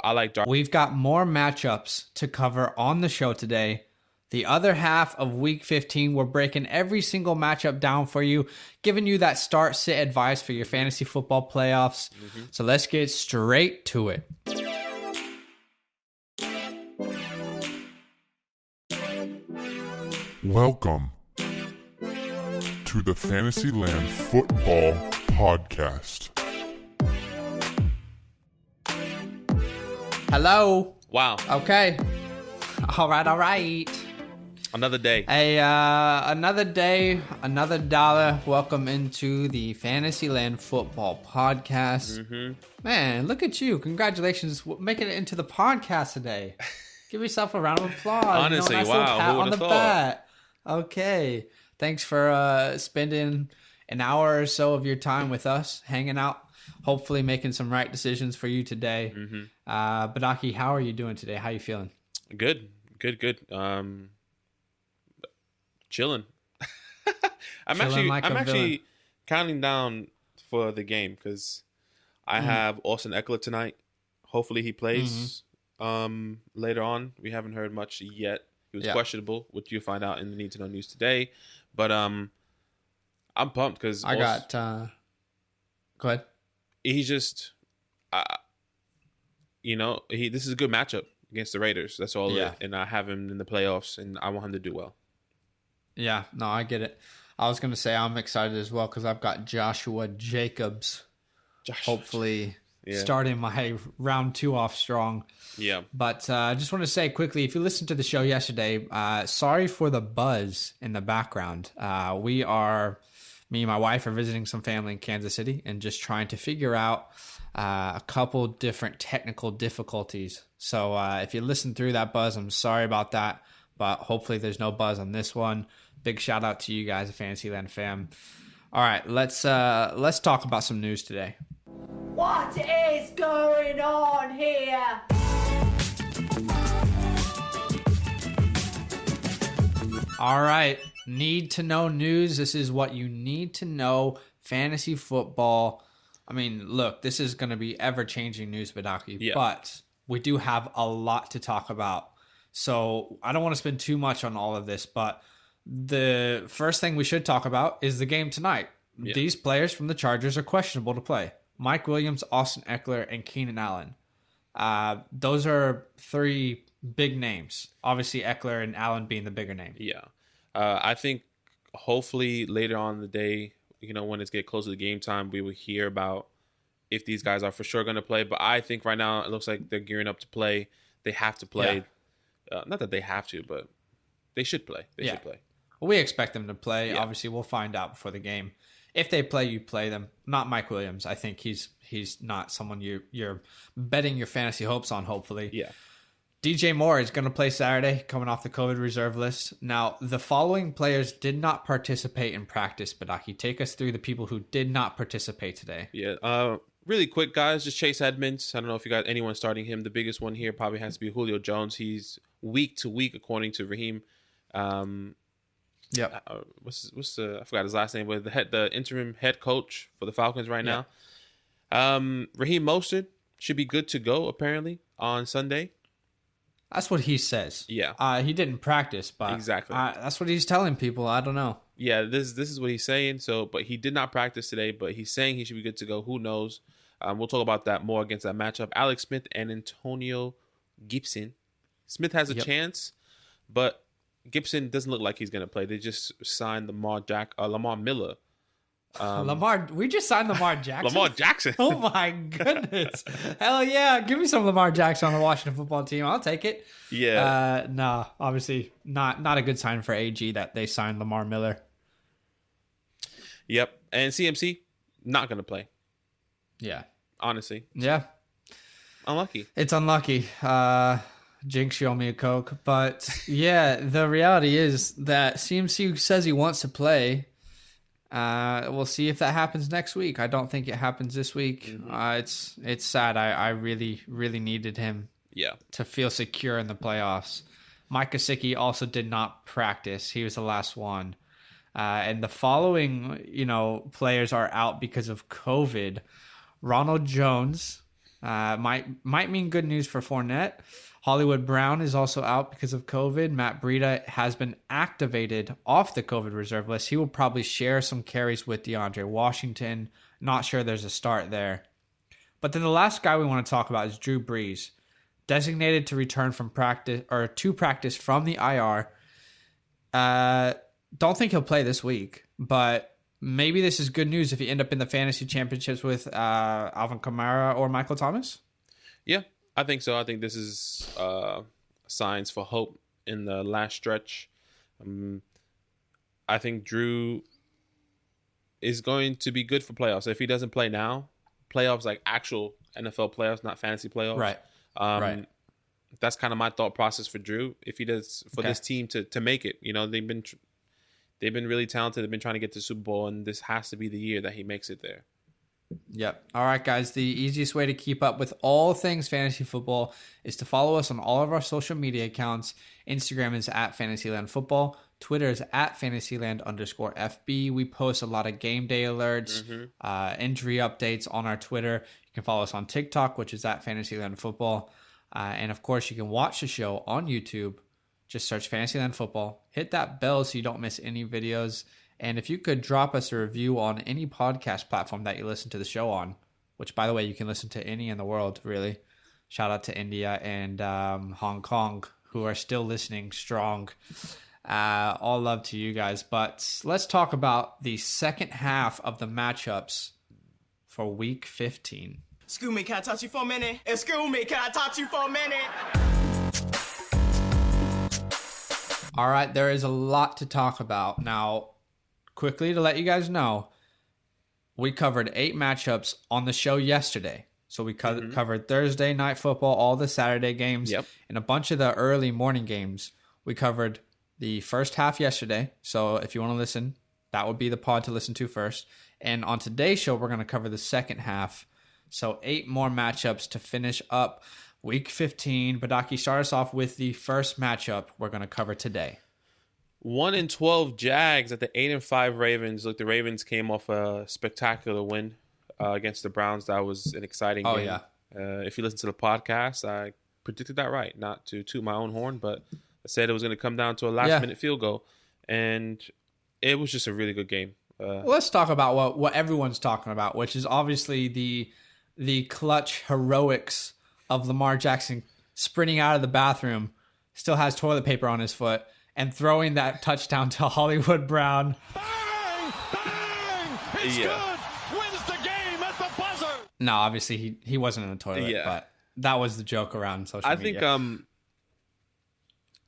I like dark. We've got more matchups to cover on the show today. The other half of Week 15, we're breaking every single matchup down for you, giving you that start-sit advice for your fantasy football playoffs. So let's get straight to it. Welcome to the FantasyLand Football Podcast. Hello. Wow. Okay. All right. Another day. Another day, another dollar. Welcome into the FantasyLand Football Podcast. Man, look at you. Congratulations making it into the podcast today. Give yourself a round of applause. Honestly, nice wow. little pat Who on the would've thought? back. Okay. Thanks for spending an hour or so of your time with us, hanging out, hopefully making some right decisions for you today. Badaki, how are you doing today? How are you feeling? Good. Chilling. I'm Chilling like a actually counting down for the game because I have Austin Eckler tonight. Hopefully he plays later on. We haven't heard much yet. He was questionable, which you'll find out in the Need to Know news today. But I'm pumped because I got. Go ahead. He's just, this is a good matchup against the Raiders. That's all. Yeah. And I have him in the playoffs, and I want him to do well. Yeah, no, I get it. I was going to say I'm excited as well because I've got Joshua Jacobs hopefully starting my round 2 off strong. Yeah. But I just want to say quickly, if you listened to the show yesterday, sorry for the buzz in the background. Me and my wife are visiting some family in Kansas City and just trying to figure out a couple different technical difficulties. So if you listen through that buzz, I'm sorry about that. But hopefully there's no buzz on this one. Big shout out to you guys, a Fantasyland fam. All right, let's talk about some news today. What is going on here? All right, need to know news. This is what you need to know. Fantasy football. I mean, look, this is going to be ever-changing news, Badaki, but we do have a lot to talk about. So I don't want to spend too much on all of this, but the first thing we should talk about is the game tonight. Yeah. These players from the Chargers are questionable to play. Mike Williams, Austin Eckler, and Keenan Allen. Those are 3 big names. Obviously, Eckler and Allen being the bigger name. Yeah. I think hopefully later on in the day, when it's get closer to game time, we will hear about if these guys are for sure going to play. But I think right now it looks like they're gearing up to play. They have to play. Yeah. Not that they have to, but they should play. They should play. Well, we expect them to play. Yeah. Obviously, we'll find out before the game. If they play, you play them. Not Mike Williams. I think he's not someone you're betting your fantasy hopes on, hopefully. Yeah. DJ Moore is going to play Saturday, coming off the COVID reserve list. Now, the following players did not participate in practice, Badaki. Take us through the people who did not participate today. Yeah. Really quick, guys. Just Chase Edmonds. I don't know if you got anyone starting him. The biggest one here probably has to be Julio Jones. He's week to week, according to Raheem. Yep. What's I forgot his last name, but the interim head coach for the Falcons right now. Raheem Mostert should be good to go apparently on Sunday. That's what he says. Yeah. He didn't practice, but exactly. That's what he's telling people. I don't know. Yeah, this is what he's saying. So, but he did not practice today, but he's saying he should be good to go. Who knows? We'll talk about that more against that matchup. Alex Smith and Antonio Gibson. Smith has a chance, but Gibson doesn't look like he's going to play. They just signed Lamar Miller. We just signed Lamar Jackson. Lamar Jackson. Oh my goodness. Hell yeah. Give me some Lamar Jackson on the Washington football team. I'll take it. Yeah. No, obviously not a good sign for AG that they signed Lamar Miller. Yep. And CMC, not going to play. Yeah. Honestly. Yeah. Unlucky. It's unlucky. Jinx, you owe me a Coke. But yeah, the reality is that CMC says he wants to play. We'll see if that happens next week. I don't think it happens this week. It's sad. I really, really needed him to feel secure in the playoffs. Mike Gesicki also did not practice. He was the last one. And the following, players are out because of COVID. Ronald Jones, Might mean good news for Fournette. Hollywood Brown is also out because of COVID. Matt Breida has been activated off the COVID reserve list. He will probably share some carries with DeAndre Washington. Not sure there's a start there. But then the last guy we want to talk about is Drew Brees, designated to return from practice or to practice from the IR. Don't think he'll play this week, but maybe this is good news if you end up in the fantasy championships with Alvin Kamara or Michael Thomas. Yeah, I think so. I think this is signs for hope in the last stretch. I think Drew is going to be good for playoffs. If he doesn't play now, playoffs like actual NFL playoffs, not fantasy playoffs. Right. Right. That's kind of my thought process for Drew. If he does for this team to make it, they've been really talented. They've been trying to get to the Super Bowl, and this has to be the year that he makes it there. Yep. All right, guys. The easiest way to keep up with all things fantasy football is to follow us on all of our social media accounts. Instagram is at FantasyLand Football. Twitter is at FantasyLand_FB. We post a lot of game day alerts, injury updates on our Twitter. You can follow us on TikTok, which is at FantasyLand Football. And of course, you can watch the show on YouTube. Just search Fantasyland Football. Hit that bell so you don't miss any videos. And if you could drop us a review on any podcast platform that you listen to the show on, which, by the way, you can listen to any in the world, really. Shout out to India and Hong Kong, who are still listening strong. All love to you guys. But let's talk about the second half of the matchups for Week 15. Excuse me, can I touch you for a minute? Excuse me, can I touch you for a minute? All right, there is a lot to talk about. Now, quickly to let you guys know, we covered 8 matchups on the show yesterday. So we covered Thursday night football, all the Saturday games, and a bunch of the early morning games. We covered the first half yesterday. So if you want to listen, that would be the pod to listen to first. And on today's show, we're going to cover the second half. So 8 more matchups to finish up Week 15. Badaki, start us off with the first matchup we're going to cover today. 1-12 Jags at the 8-5 Ravens. Look, the Ravens came off a spectacular win against the Browns. That was an exciting game. Yeah. If you listen to the podcast, I predicted that right. Not to toot my own horn, but I said it was going to come down to a last-minute field goal. And it was just a really good game. Let's talk about what everyone's talking about, which is obviously the clutch heroics of Lamar Jackson sprinting out of the bathroom, still has toilet paper on his foot, and throwing that touchdown to Hollywood Brown. Bang! Bang! It's good! Wins the game at the buzzer! No, obviously he wasn't in the toilet, but that was the joke around social media. I think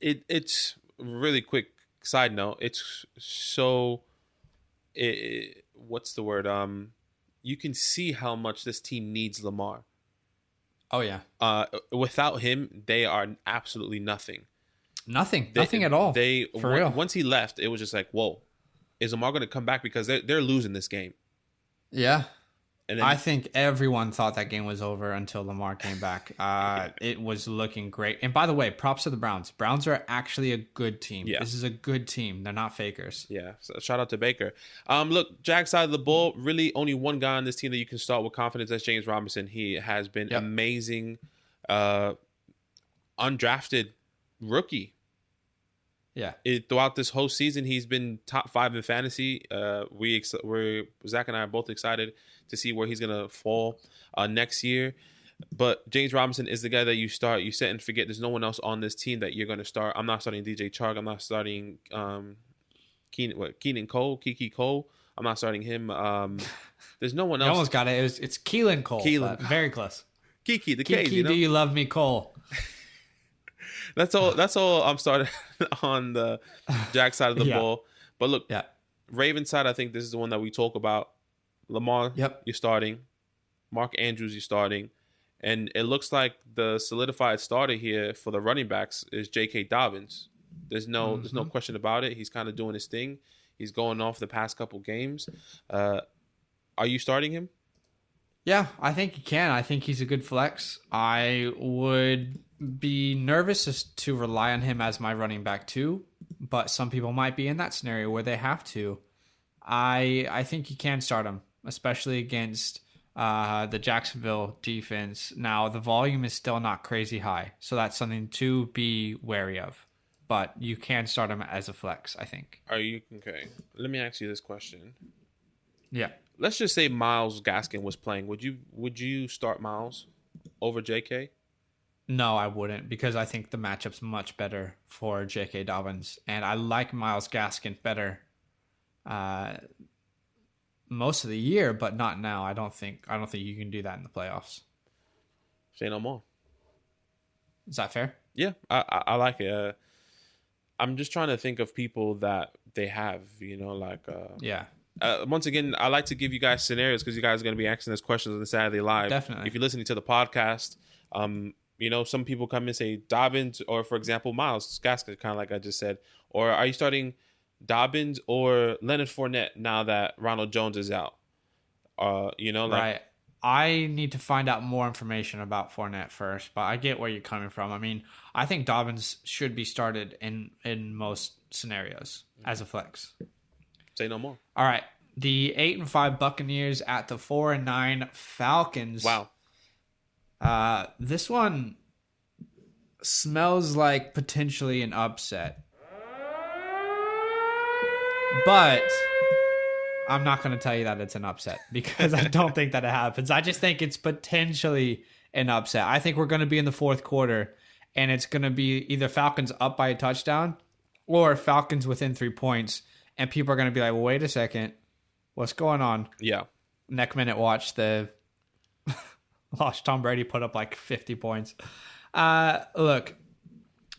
it's really quick side note. It's so... what's the word? You can see how much this team needs Lamar. Oh, yeah. Without him, they are absolutely nothing. Nothing at all. For real. Once he left, it was just like, whoa, is Lamar going to come back? Because they're losing this game. Yeah. And then, I think everyone thought that game was over until Lamar came back. It was looking great. And by the way, props to the Browns. Browns are actually a good team. Yeah. This is a good team. They're not fakers. Yeah. So shout out to Baker. Look, Jags side of the ball, really only one guy on this team that you can start with confidence. That's James Robinson. He has been amazing. Undrafted rookie. Yeah. Throughout this whole season, he's been top 5 in fantasy. Zach and I are both excited to see where he's going to fall next year. But James Robinson is the guy that you start. You set and forget there's no one else on this team that you're going to start. I'm not starting DJ Chark. I'm not starting Keenan Cole, Kiki Cole. I'm not starting him. There's no one else. You almost got it. It's Keelan Cole. Keelan. Very close. Kiki, the Kiki, K's, do you love me, Cole? That's all I'm starting on the Jack side of the ball. But look, Ravens side, I think this is the one that we talk about. Lamar, you're starting. Mark Andrews, you're starting. And it looks like the solidified starter here for the running backs is J.K. Dobbins. There's no question about it. He's kind of doing his thing. He's going off the past couple games. Are you starting him? Yeah, I think you can. I think he's a good flex. I would be nervous to rely on him as my running back too, but some people might be in that scenario where they have to. I think you can start him, especially against the Jacksonville defense. Now, the volume is still not crazy high, so that's something to be wary of. But you can start him as a flex, I think. Are you okay? Let me ask you this question. Yeah. Let's just say Myles Gaskin was playing. Would you start Myles over JK? No, I wouldn't, because I think the matchup's much better for J.K. Dobbins, and I like Myles Gaskin better most of the year, but not now. I don't think you can do that in the playoffs. Say no more. Is that fair? Yeah, I like it. I'm just trying to think of people that they have, Yeah. Once again, I like to give you guys scenarios because you guys are going to be asking us questions on the Saturday Live. Definitely. If you're listening to the podcast, some people come and say Dobbins or, for example, Myles Gaskin, kind of like I just said. Or are you starting Dobbins or Leonard Fournette now that Ronald Jones is out? Right. I need to find out more information about Fournette first, but I get where you're coming from. I mean, I think Dobbins should be started in most scenarios as a flex. Say no more. All right. The 8-5 Buccaneers at the 4-9 Falcons. Wow. This one smells like potentially an upset. But I'm not going to tell you that it's an upset because I don't think that it happens. I just think it's potentially an upset. I think we're going to be in the fourth quarter and it's going to be either Falcons up by a touchdown or Falcons within 3 points. And people are going to be like, well, wait a second. What's going on? Yeah. Next minute, watch Tom Brady put up like 50 points. Look,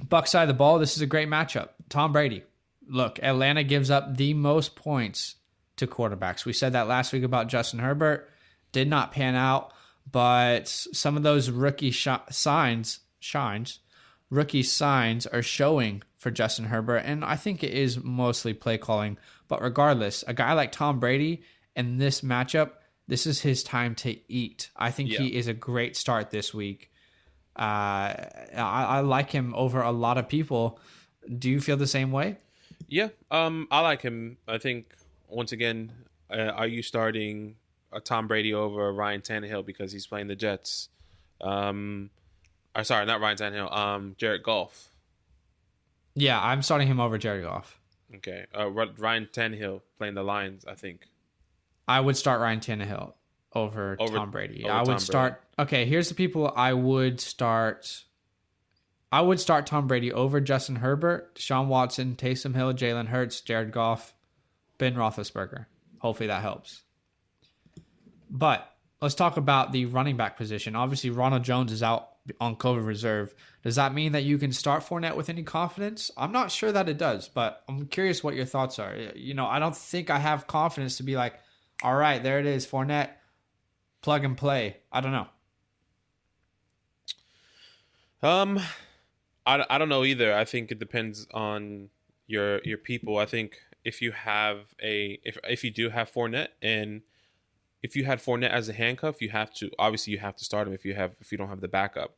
Bucs side of the ball, this is a great matchup. Tom Brady. Look, Atlanta gives up the most points to quarterbacks. We said that last week about Justin Herbert. Did not pan out, but some of those rookie signs are showing for Justin Herbert, and I think it is mostly play calling. But regardless, a guy like Tom Brady in this matchup, this is his time to eat. I think he is a great start this week. I like him over a lot of people. Do you feel the same way? Yeah, I like him. I think, once again, are you starting Tom Brady over Ryan Tannehill because he's playing the Jets? Sorry, not Ryan Tannehill. Jared Goff. Yeah, I'm starting him over Jared Goff. Okay. Ryan Tannehill playing the Lions, I think. I would start Ryan Tannehill over Tom Brady. I would start... Okay, here's the people I would start. I would start Tom Brady over Justin Herbert, Deshaun Watson, Taysom Hill, Jalen Hurts, Jared Goff, Ben Roethlisberger. Hopefully that helps. But let's talk about the running back position. Obviously, Ronald Jones is out on COVID reserve. Does that mean that you can start Fournette with any confidence? I'm not sure that it does, but I'm curious what your thoughts are. I don't think I have confidence to be like, all right, there it is, Fournette, plug and play. I don't know. I don't know either. I think it depends on your people. I think if you have if you do have Fournette, and if you had Fournette as a handcuff, you have to start him if you don't have the backup.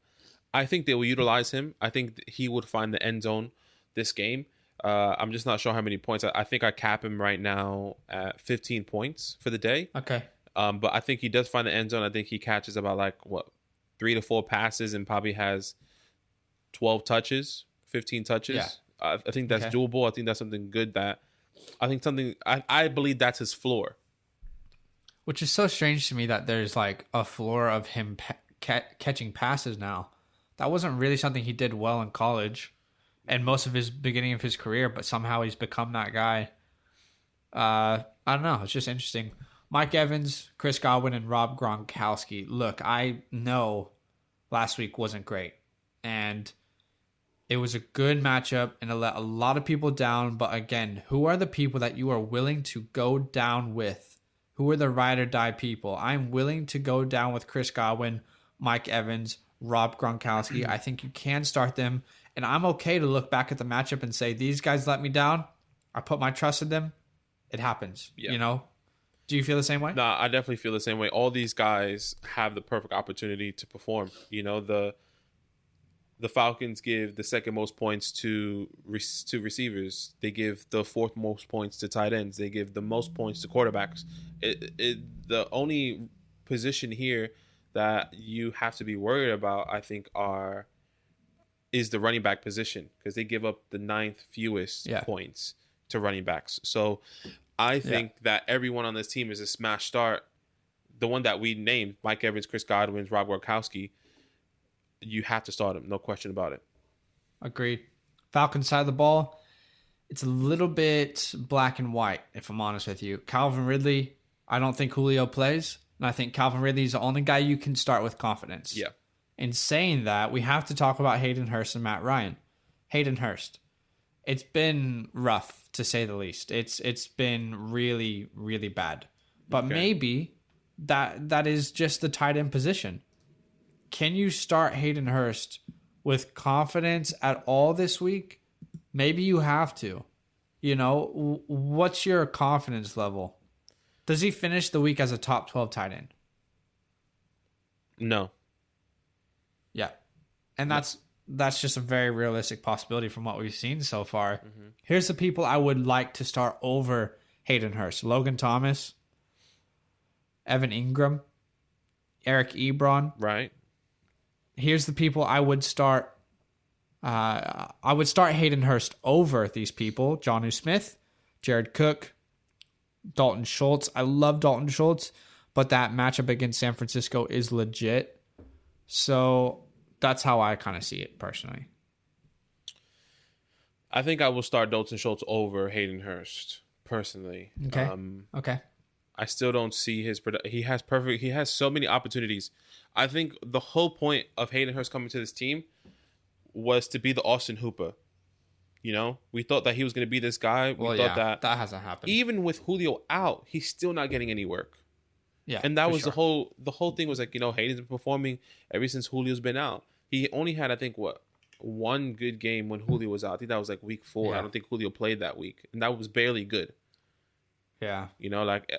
I think they will utilize him. I think he would find the end zone this game. I'm just not sure how many points. I think I cap him right now at 15 points for the day. Okay. But I think he does find the end zone. I think he catches about 3 to 4 passes and probably has 12 touches, 15 touches. Yeah. I think that's doable. I think that's something good I believe that's his floor. Which is so strange to me that there's like a floor of him catching passes now. That wasn't really something he did well in college and most of his beginning of his career, but somehow he's become that guy. I don't know. It's just interesting. Mike Evans, Chris Godwin, and Rob Gronkowski. Look, I know last week wasn't great, and it was a good matchup, and it let a lot of people down. But again, who are the people that you are willing to go down with? Who are the ride or die people? I'm willing to go down with Chris Godwin, Mike Evans, Rob Gronkowski. I think you can start them, and I'm okay to look back at the matchup and say, these guys let me down. I put my trust in them. It happens, Do you feel the same way? No, I definitely feel the same way. All these guys have the perfect opportunity to perform. The Falcons give the second most points to receivers. They give the fourth most points to tight ends. They give the most points to quarterbacks. The only position here that you have to be worried about, I think, is the running back position, because they give up the 9th fewest points to running backs. So I think that everyone on this team is a smash start. The one that we named, Mike Evans, Chris Godwin, Rob Gronkowski, you have to start him. No question about it. Agreed. Falcons side of the ball, it's a little bit black and white, if I'm honest with you. Calvin Ridley, I don't think Julio plays. And I think Calvin Ridley is the only guy you can start with confidence. Yeah. In saying that, we have to talk about Hayden Hurst and Matt Ryan. Hayden Hurst. It's been rough, to say the least. It's been really, really bad. But maybe that is just the tight end position. Can you start Hayden Hurst with confidence at all this week? Maybe you have to. You know, what's your confidence level? Does he finish the week as a top 12 tight end? No. Yeah. And that's just a very realistic possibility from what we've seen so far. Here's the people I would like to start over Hayden Hurst. Logan Thomas, Evan Ingram, Eric Ebron. Right. Here's the people I would start. I would start Hayden Hurst over these people. Jonnu Smith, Jared Cook, Dalton Schultz. I love Dalton Schultz, but that matchup against San Francisco is legit. So that's how I kind of see it personally. I think I will start Dalton Schultz over Hayden Hurst personally. Okay. Okay. I still don't see his he has so many opportunities. I think the whole point of Hayden Hurst coming to this team was to be the Austin Hooper. You know, we thought that he was going to be this guy. We thought that hasn't happened. Even with Julio out, he's still not getting any work. Yeah. And that was the whole thing was like, you know, Hayden's been performing ever since Julio's been out. He only had, I think, one good game when Julio was out. I think that was like week 4. Yeah. I don't think Julio played that week. And that was barely good. Yeah. You know, like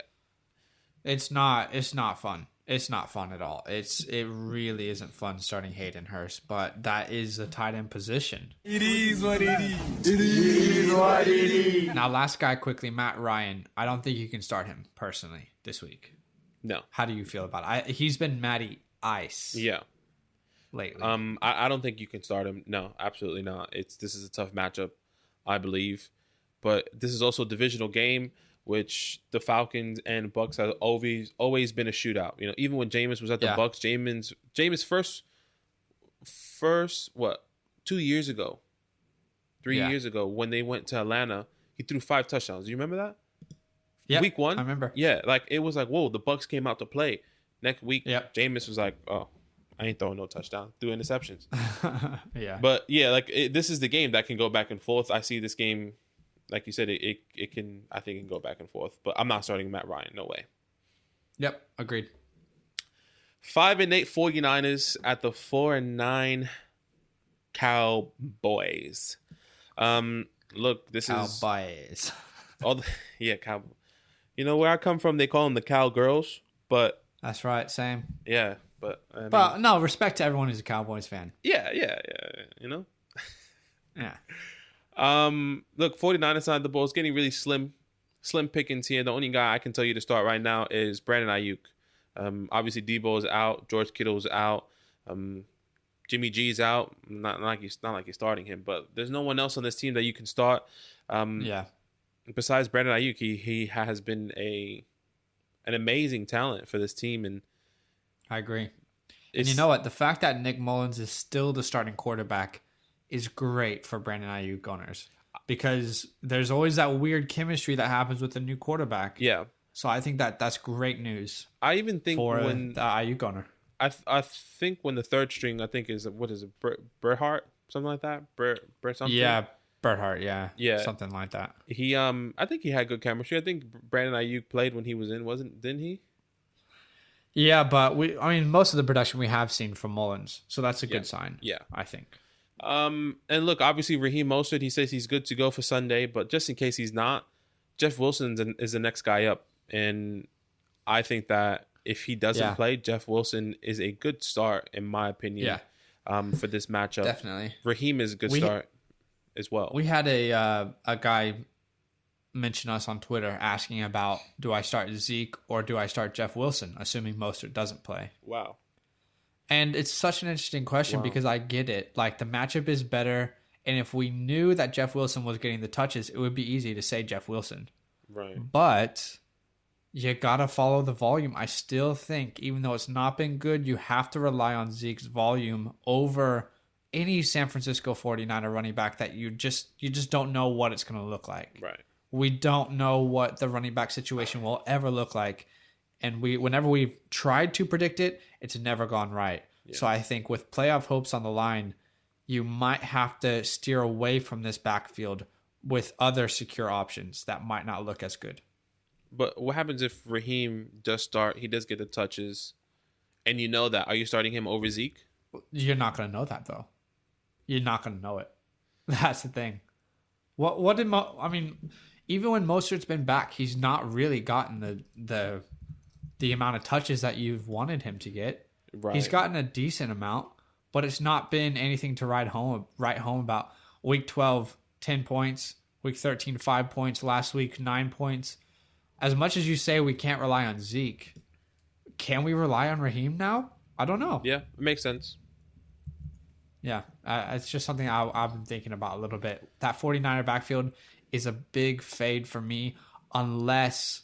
it's not fun. It's not fun at all. It really isn't fun starting Hayden Hurst, but that is the tight end position. It is what it is. It is what it is. Now, last guy quickly, Matt Ryan. I don't think you can start him personally this week. No. How do you feel about it? He's been Matty Ice. Yeah. Lately. I don't think you can start him. No, absolutely not. This is a tough matchup, I believe. But this is also a divisional game, which the Falcons and Bucks have always been a shootout. You know, even when Jameis was at the Bucks, Jameis first 2 years ago, 3 years ago, when they went to Atlanta, he threw 5 touchdowns. Do you remember that? Yeah, week 1, I remember. Yeah, like it was like, whoa, the Bucks came out to play. Next week, Jameis was like, oh, I ain't throwing no touchdown, threw interceptions. Yeah, but yeah, like this is the game that can go back and forth. I see this game. Like you said, it can. I think it can go back and forth, but I'm not starting Matt Ryan. No way. Yep, agreed. 5-8 49ers at the 4-9 Cowboys. Look, this is Cowboys. Cowboys. You know where I come from? They call them the Cowgirls, but that's right, same. Yeah, but I mean, but no, respect to everyone who's a Cowboys fan. Yeah. You know. Yeah. Look, 49ers side of the ball is getting really slim pickings here. The only guy I can tell you to start right now is Brandon Ayuk. Obviously Debo is out, George Kittle's out, Jimmy G's out. Not like you're starting him, but there's no one else on this team that you can start. Besides Brandon Ayuk, he has been an amazing talent for this team, and I agree. And you know what? The fact that Nick Mullins is still the starting quarterback is great for Brandon Ayuk owners, because there's always that weird chemistry that happens with the new quarterback. Yeah. So I think that's great news. I even think for when the Ayuk owner. I think when the third string, I think is Berhart, something like that. Bert something. Yeah, Berhart. Yeah, something like that. He I think he had good chemistry. I think Brandon Ayuk played when he was in, didn't he? Yeah, but most of the production we have seen from Mullins, so that's a good sign. Yeah, I think. And look, obviously Raheem Mostert, he says he's good to go for Sunday, but just in case he's not, Jeff Wilson is the next guy up, and I think that if he doesn't play, Jeff Wilson is a good start in my opinion. For this matchup, definitely. Raheem is a good start as well. We had a guy mention us on Twitter asking about, do I start Zeke or do I start Jeff Wilson, assuming Mostert doesn't play? Wow. And it's such an interesting question because I get it. Like, the matchup is better. And if we knew that Jeff Wilson was getting the touches, it would be easy to say Jeff Wilson. Right. But you got to follow the volume. I still think, even though it's not been good, you have to rely on Zeke's volume over any San Francisco 49er running back that you just don't know what it's going to look like. Right. We don't know what the running back situation will ever look like. And whenever we've tried to predict it, it's never gone right. Yeah. So I think with playoff hopes on the line, you might have to steer away from this backfield with other secure options that might not look as good. But what happens if Raheem does start, he does get the touches, and you know that? Are you starting him over Zeke? You're not going to know that, though. You're not going to know it. That's the thing. What did even when Mostert's been back, he's not really gotten the amount of touches that you've wanted him to get. Right. He's gotten a decent amount, but it's not been anything to write home about. Week 12, 10 points. Week 13, 5 points. Last week, 9 points. As much as you say we can't rely on Zeke, can we rely on Raheem now? I don't know. Yeah, it makes sense. Yeah, it's just something I've been thinking about a little bit. That 49er backfield is a big fade for me unless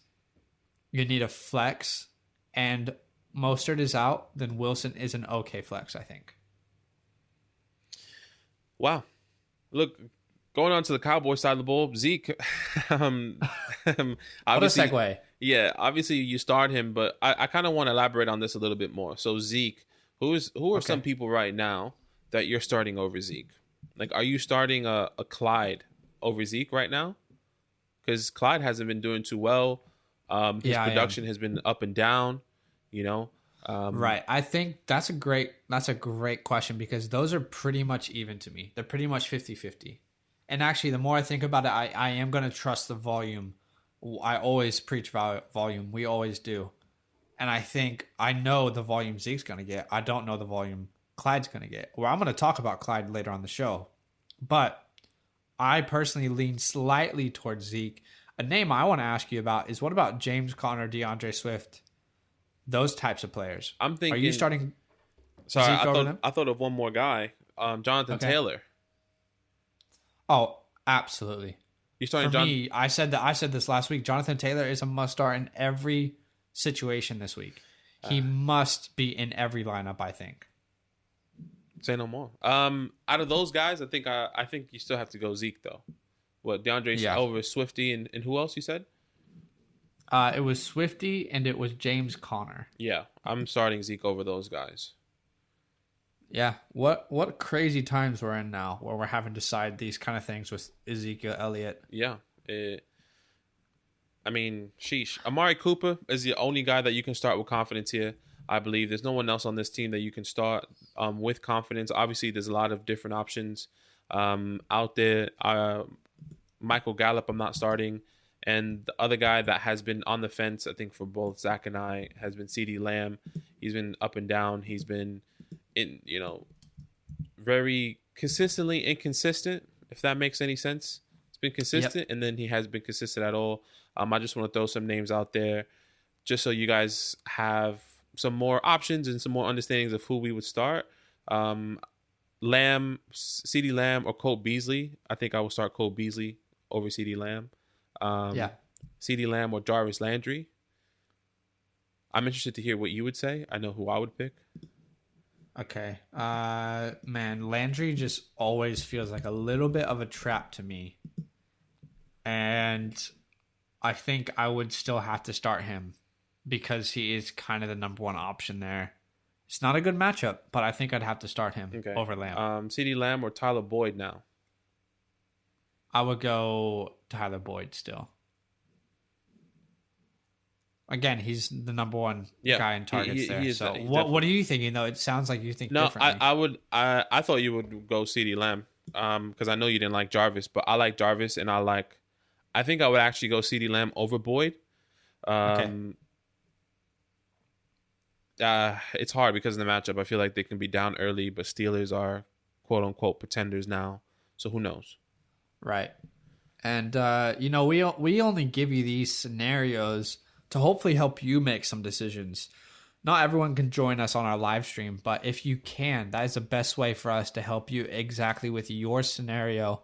you need a flex and Mostert is out, then Wilson is an okay flex, I think. Wow. Look, going on to the Cowboys side of the ball, Zeke. What a segue. Yeah, obviously you start him, but I kind of want to elaborate on this a little bit more. So Zeke, who are some people right now that you're starting over Zeke? Like, are you starting a Clyde over Zeke right now? Because Clyde hasn't been doing too well. His production has been up and down, you know. Right. I think that's a great question because those are pretty much even to me. They're pretty much 50-50. And actually, the more I think about it, I am going to trust the volume. I always preach volume. We always do. And I know the volume Zeke's going to get. I don't know the volume Clyde's going to get. Well, I'm going to talk about Clyde later on the show. But I personally lean slightly towards Zeke. A name I want to ask you about is, what about James Conner, DeAndre Swift, those types of players? I'm thinking. Are you starting? Sorry, Zeke over them? I thought of one more guy, Jonathan Taylor. Oh, absolutely. You starting For me, I said this last week. Jonathan Taylor is a must start in every situation this week. He must be in every lineup, I think. Say no more. Out of those guys, I think you still have to go Zeke though. What, DeAndre over Swifty and who else you said? It was Swifty and it was James Conner. Yeah, I'm starting Zeke over those guys. Yeah, what crazy times we're in now where we're having to decide these kind of things with Ezekiel Elliott. Yeah. Sheesh. Amari Cooper is the only guy that you can start with confidence here. I believe there's no one else on this team that you can start with confidence. Obviously, there's a lot of different options out there. Michael Gallup, I'm not starting. And the other guy that has been on the fence, I think, for both Zach and I, has been CeeDee Lamb. He's been up and down. He's been, very consistently inconsistent, if that makes any sense. It's been consistent, and then he hasn't been consistent at all. I just want to throw some names out there just so you guys have some more options and some more understandings of who we would start. Lamb, CeeDee Lamb, or Cole Beasley. I think I will start Cole Beasley over CeeDee Lamb. CeeDee Lamb or Jarvis Landry. I'm interested to hear what you would say. I know who I would pick. Okay. Man, Landry just always feels like a little bit of a trap to me. And I think I would still have to start him because he is kind of the number one option there. It's not a good matchup, but I think I'd have to start him over Lamb. CeeDee Lamb or Tyler Boyd now? I would go Tyler Boyd still. Again, he's the number one guy in targets there. What are you thinking, though? It sounds like you think differently. I thought you would go CeeDee Lamb because I know you didn't like Jarvis, but I like Jarvis, and I think I would actually go CeeDee Lamb over Boyd. It's hard because of the matchup. I feel like they can be down early, but Steelers are quote-unquote pretenders now, so who knows? Right. And, we only give you these scenarios to hopefully help you make some decisions. Not everyone can join us on our live stream, but if you can, that is the best way for us to help you exactly with your scenario.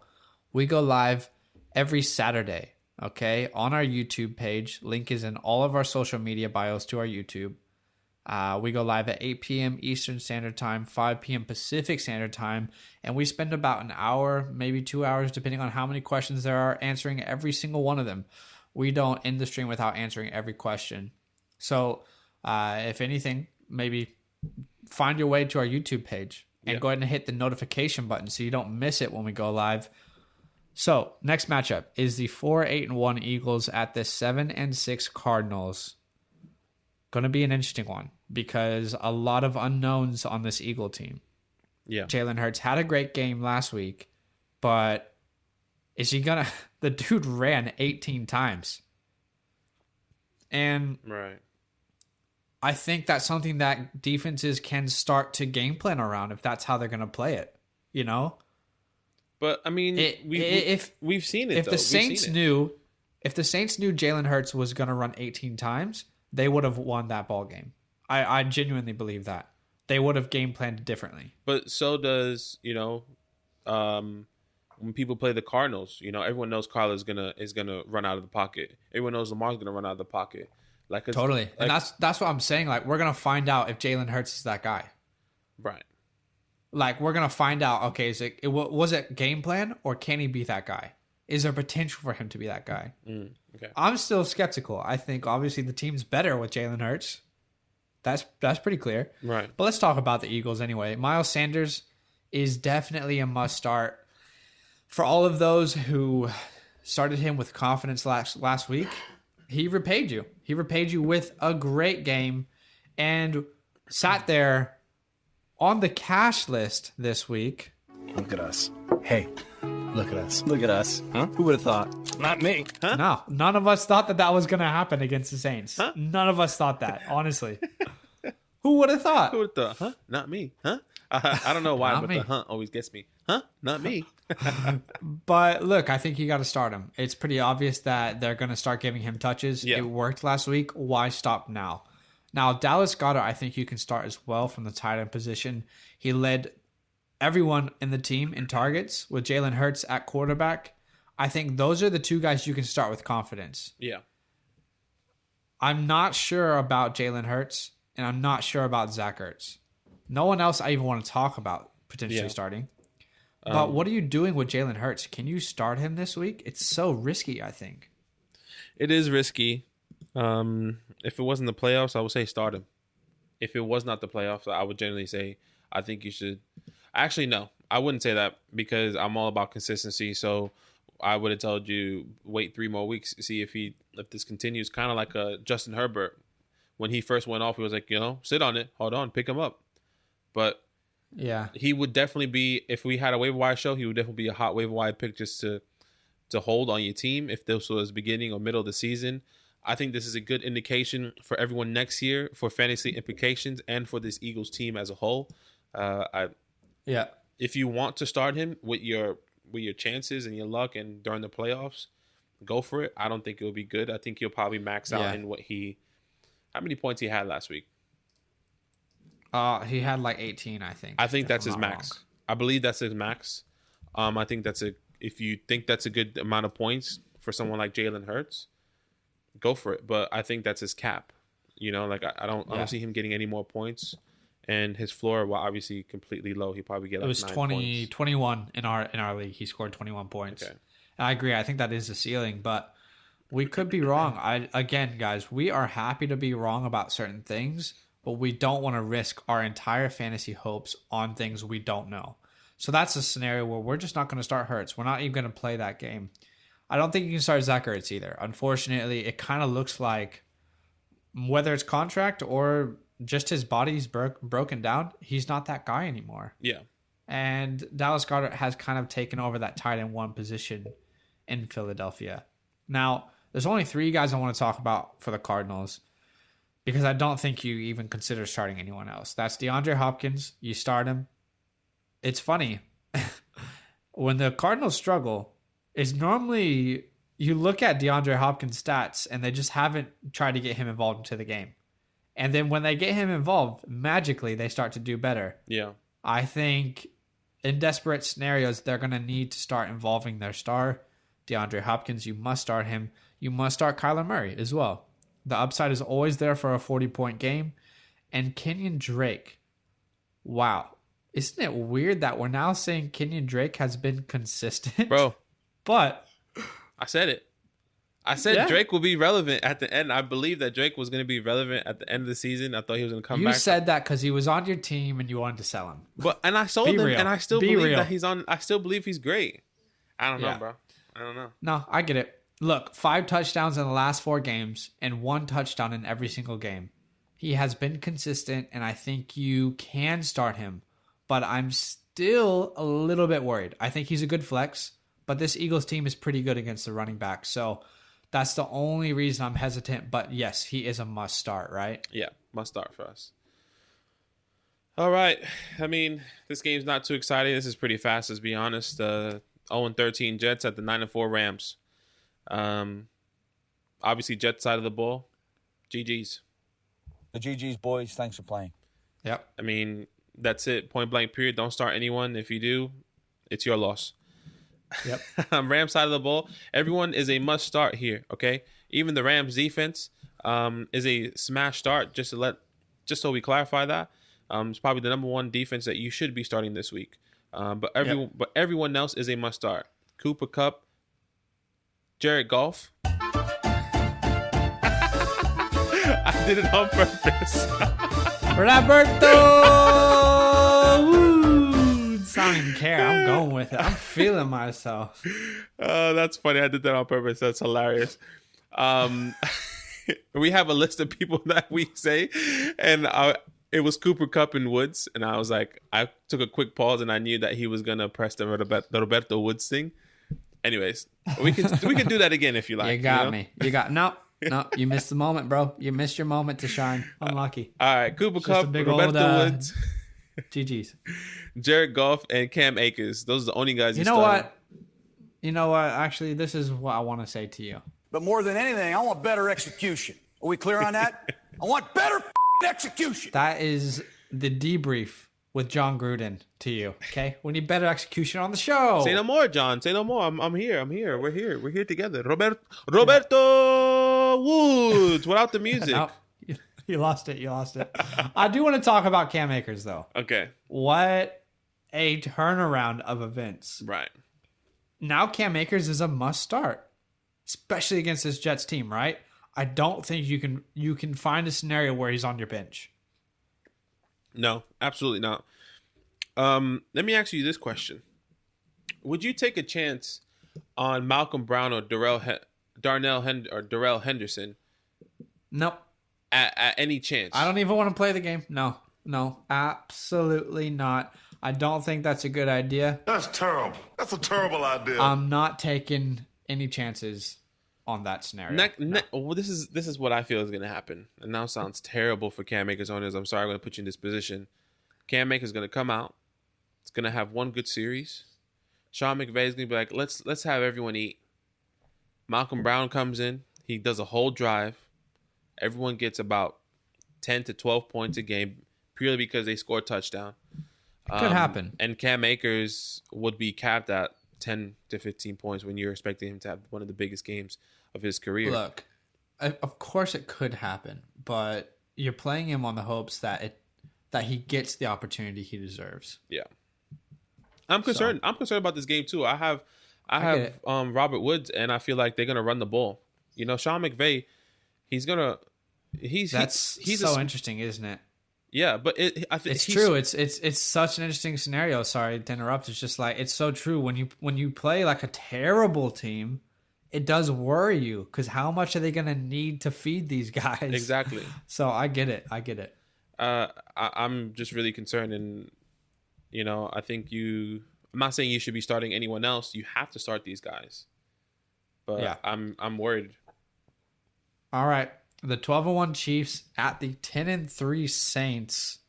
We go live every Saturday, okay, on our YouTube page. Link is in all of our social media bios to our YouTube. We go live at 8 p.m. Eastern Standard Time, 5 p.m. Pacific Standard Time, and we spend about an hour, maybe 2 hours, depending on how many questions there are, answering every single one of them. We don't end the stream without answering every question. So, if anything, maybe find your way to our YouTube page and go ahead and hit the notification button so you don't miss it when we go live. So, next matchup is the 4-8-1 Eagles at the 7-6 Cardinals. Going to be an interesting one because a lot of unknowns on this Eagle team. Yeah. Jalen Hurts had a great game last week, but is he going to... The dude ran 18 times. And right. I think that's something that defenses can start to game plan around if that's how they're going to play it, you know? But I mean, we've seen it. If the Saints knew Jalen Hurts was going to run 18 times, they would have won that ball game. I genuinely believe that they would have game planned differently. But so does when people play the Cardinals, everyone knows Kyler is gonna run out of the pocket. Everyone knows Lamar's gonna run out of the pocket. Totally, and that's what I'm saying. Like, we're gonna find out if Jalen Hurts is that guy, right? Like, we're gonna find out. Okay, was it game plan or can he be that guy? Is there potential for him to be that guy? Okay. I'm still skeptical. I think obviously the team's better with Jalen Hurts. That's pretty clear, right? But let's talk about the Eagles anyway. Miles Sanders is definitely a must start for all of those who started him with confidence last week. He repaid you. He repaid you with a great game and sat there on the cash list this week. Look at us. Hey, look at us. Look at us. Huh? Who would have thought? Not me. Huh? No, none of us thought that was going to happen against the Saints. Huh? None of us thought that, honestly. Who would have thought? Who would have thought? Huh? Not me. Huh? I don't know why, but me. the huh always gets me. Huh? Not me. But look, I think you got to start him. It's pretty obvious that they're going to start giving him touches. Yeah. It worked last week. Why stop now? Now, Dallas Goedert, I think you can start as well from the tight end position. He led everyone in the team in targets with Jalen Hurts at quarterback. I think those are the two guys you can start with confidence. Yeah. I'm not sure about Jalen Hurts, and I'm not sure about Zach Ertz. No one else I even want to talk about potentially starting. But what are you doing with Jalen Hurts? Can you start him this week? It's so risky, I think. It is risky. If it wasn't the playoffs, I would say start him. If it was not the playoffs, I would generally say I think you should. Actually, no. I wouldn't say that because I'm all about consistency. So I would have told you wait 3 more weeks to see if this continues. Kind of like Justin Herbert. When he first went off, he was like, sit on it. Hold on. Pick him up. But yeah, he would definitely be, if we had a waiver wire show, he would definitely be a hot waiver wire pick just to hold on your team if this was beginning or middle of the season. I think this is a good indication for everyone next year for fantasy implications and for this Eagles team as a whole. If you want to start him with your chances and your luck and during the playoffs, go for it. I don't think it will be good. I think he'll probably max out in how many points he had last week? He had like 18, I think. I think that's his max. Wrong. I believe that's his max. I think if you think that's a good amount of points for someone like Jalen Hurts, go for it. But I think that's his cap. I don't see him getting any more points. And his floor, while obviously completely low, he probably get like 9 points. It was 21 in our league. He scored 21 points. Okay. And I agree. I think that is the ceiling, but we could be wrong. Again, guys, we are happy to be wrong about certain things, but we don't want to risk our entire fantasy hopes on things we don't know. So that's a scenario where we're just not going to start Hurts. We're not even going to play that game. I don't think you can start Zach Ertz either. Unfortunately, it kind of looks like whether it's contract or just his body's broken down, he's not that guy anymore. Yeah. And Dallas Goedert has kind of taken over that tight end 1 position in Philadelphia. Now, there's only 3 guys I want to talk about for the Cardinals because I don't think you even consider starting anyone else. That's DeAndre Hopkins. You start him. It's funny. When the Cardinals struggle, is normally you look at DeAndre Hopkins' stats and they just haven't tried to get him involved into the game. And then when they get him involved, magically they start to do better. Yeah. I think in desperate scenarios, they're going to need to start involving their star. DeAndre Hopkins, you must start him. You must start Kyler Murray as well. The upside is always there for a 40-point game. And Kenyon Drake. Wow. Isn't it weird that we're now saying Kenyon Drake has been consistent? Bro. But I said it. I said Drake will be relevant at the end. I believe that Drake was going to be relevant at the end of the season. I thought he was going to come back. You said that because he was on your team and you wanted to sell him. And I sold him, real. and I still Be believe real. that he's on. I still believe he's great. I don't know, bro. I don't know. No, I get it. Look, 5 touchdowns in the last 4 games and 1 touchdown in every single game. He has been consistent, and I think you can start him. But I'm still a little bit worried. I think he's a good flex, but this Eagles team is pretty good against the running back. So that's the only reason I'm hesitant. But yes, he is a must start, right? Yeah, must start for us. All right. I mean, this game's not too exciting. This is pretty fast, let's be honest. 0-13 Jets at the 9-4 Rams. Obviously, Jets side of the ball. GG's. The GG's, boys. Thanks for playing. Yep. I mean, that's it. Point blank period. Don't start anyone. If you do, it's your loss. Yep. Rams side of the ball. Everyone is a must start here. Okay. Even the Rams defense is a smash start. Just so we clarify that, it's probably the number 1 defense that you should be starting this week. But everyone else is a must start. Cooper Kupp, Jared Goff. I did it on purpose. Roberto Woods. I don't even care. I'm going with it. I'm feeling myself. That's funny. I did that on purpose. That's hilarious. We have a list of people that we say, and it was Cooper Kupp and Woods, and I was like, I took a quick pause, and I knew that he was gonna press the Roberto Woods thing. Anyways, we can do that again if you like. You got me. You got no. You missed the moment, bro. You missed your moment to shine. Unlucky. All right, Cooper Kupp, Roberto Woods, GG's, Jared Goff, and Cam Akers. Those are the only guys. You know what? You know what? Actually, this is what I want to say to you. But more than anything, I want better execution. Are we clear on that? I want better execution. That is the debrief with John Gruden to you. Okay, we need better execution on the show. Say no more, John. Say no more. I'm here. We're here together. Roberto Woods without the music. No, you lost it. I do want to talk about Cam Akers though. Okay. What a turnaround of events. Right. Now Cam Akers is a must start, especially against this Jets team, right? I don't think you can find a scenario where he's on your bench. No, absolutely not. Let me ask you this question. Would you take a chance on Malcolm Brown or Darrell Henderson? Nope. At any chance? I don't even want to play the game. No, absolutely not. I don't think that's a good idea. That's terrible. That's a terrible idea. I'm not taking any chances on that scenario. Well, this is what I feel is going to happen. And now sounds terrible for Cam Akers owners. I'm sorry I'm going to put you in this position. Cam Akers is going to come out. It's going to have one good series. Sean McVay is going to be like, let's have everyone eat. Malcolm Brown comes in. He does a whole drive. Everyone gets about 10 to 12 points a game purely because they score a touchdown. Could happen. And Cam Akers would be capped at 10 to 15 points when you're expecting him to have one of the biggest games of his career. Look, of course it could happen, but you're playing him on the hopes that he gets the opportunity he deserves. Yeah. I'm concerned. I'm concerned about this game too. I have Robert Woods, and I feel like they're gonna run the ball. You know, Sean McVay, he's so interesting, isn't it? Yeah, but I think it's true. It's such an interesting scenario. Sorry to interrupt. It's just like it's so true. When you play like a terrible team, it does worry you because how much are they gonna need to feed these guys? Exactly. So I get it. I'm just really concerned, and you know, I think I'm not saying you should be starting anyone else. You have to start these guys, but yeah. I'm worried. All right. The 12-1 Chiefs at the 10-3 Saints.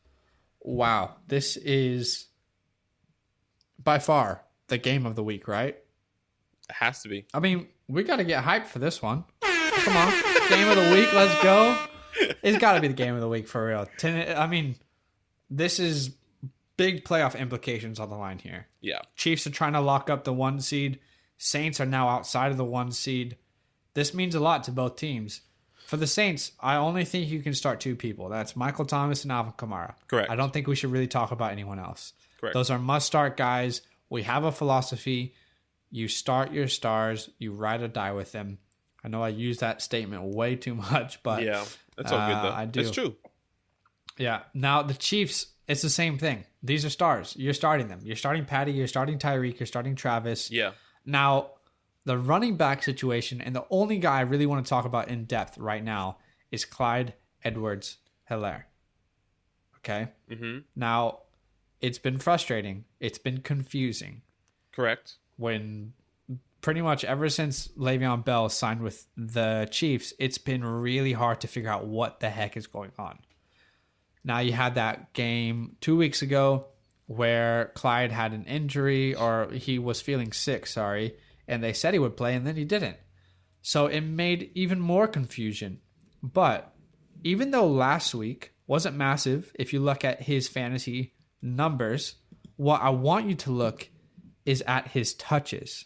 Wow. This is by far the game of the week, right? It has to be. I mean, we got to get hyped for this one. Come on. Game of the week. Let's go. It's got to be the game of the week for real. I mean, this is big playoff implications on the line here. Yeah. Chiefs are trying to lock up the 1 seed. Saints are now outside of the 1 seed. This means a lot to both teams. For the Saints, I only think you can start 2 people. That's Michael Thomas and Alvin Kamara. Correct. I don't think we should really talk about anyone else. Correct. Those are must-start guys. We have a philosophy. You start your stars. You ride or die with them. I know I use that statement way too much, but yeah, that's all good though. I do. It's true. Yeah. Now the Chiefs, it's the same thing. These are stars. You're starting them. You're starting Patty. You're starting Tyreek. You're starting Travis. Yeah. Now, the running back situation, and the only guy I really want to talk about in depth right now is Clyde Edwards-Helaire. Okay? Mm-hmm. Now, it's been frustrating. It's been confusing. Correct. When pretty much ever since Le'Veon Bell signed with the Chiefs, it's been really hard to figure out what the heck is going on. Now, you had that game 2 weeks ago where Clyde had an injury, or he was feeling sick, and they said he would play, and then he didn't. So it made even more confusion. But even though last week wasn't massive, if you look at his fantasy numbers, what I want you to look is at his touches.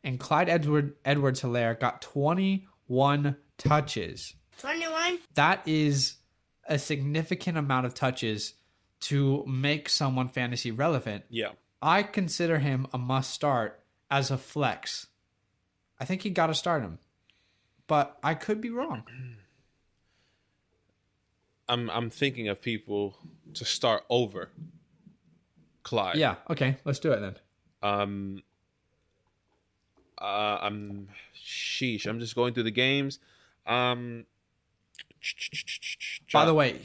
And Clyde Edwards-Helaire got 21 touches. 21? That is a significant amount of touches to make someone fantasy relevant. Yeah. I consider him a must start as a flex. I think you got to start him, but I could be wrong. I'm thinking of people to start over Clyde. Yeah. Okay. Let's do it then. I'm sheesh. I'm just going through the games. By the way,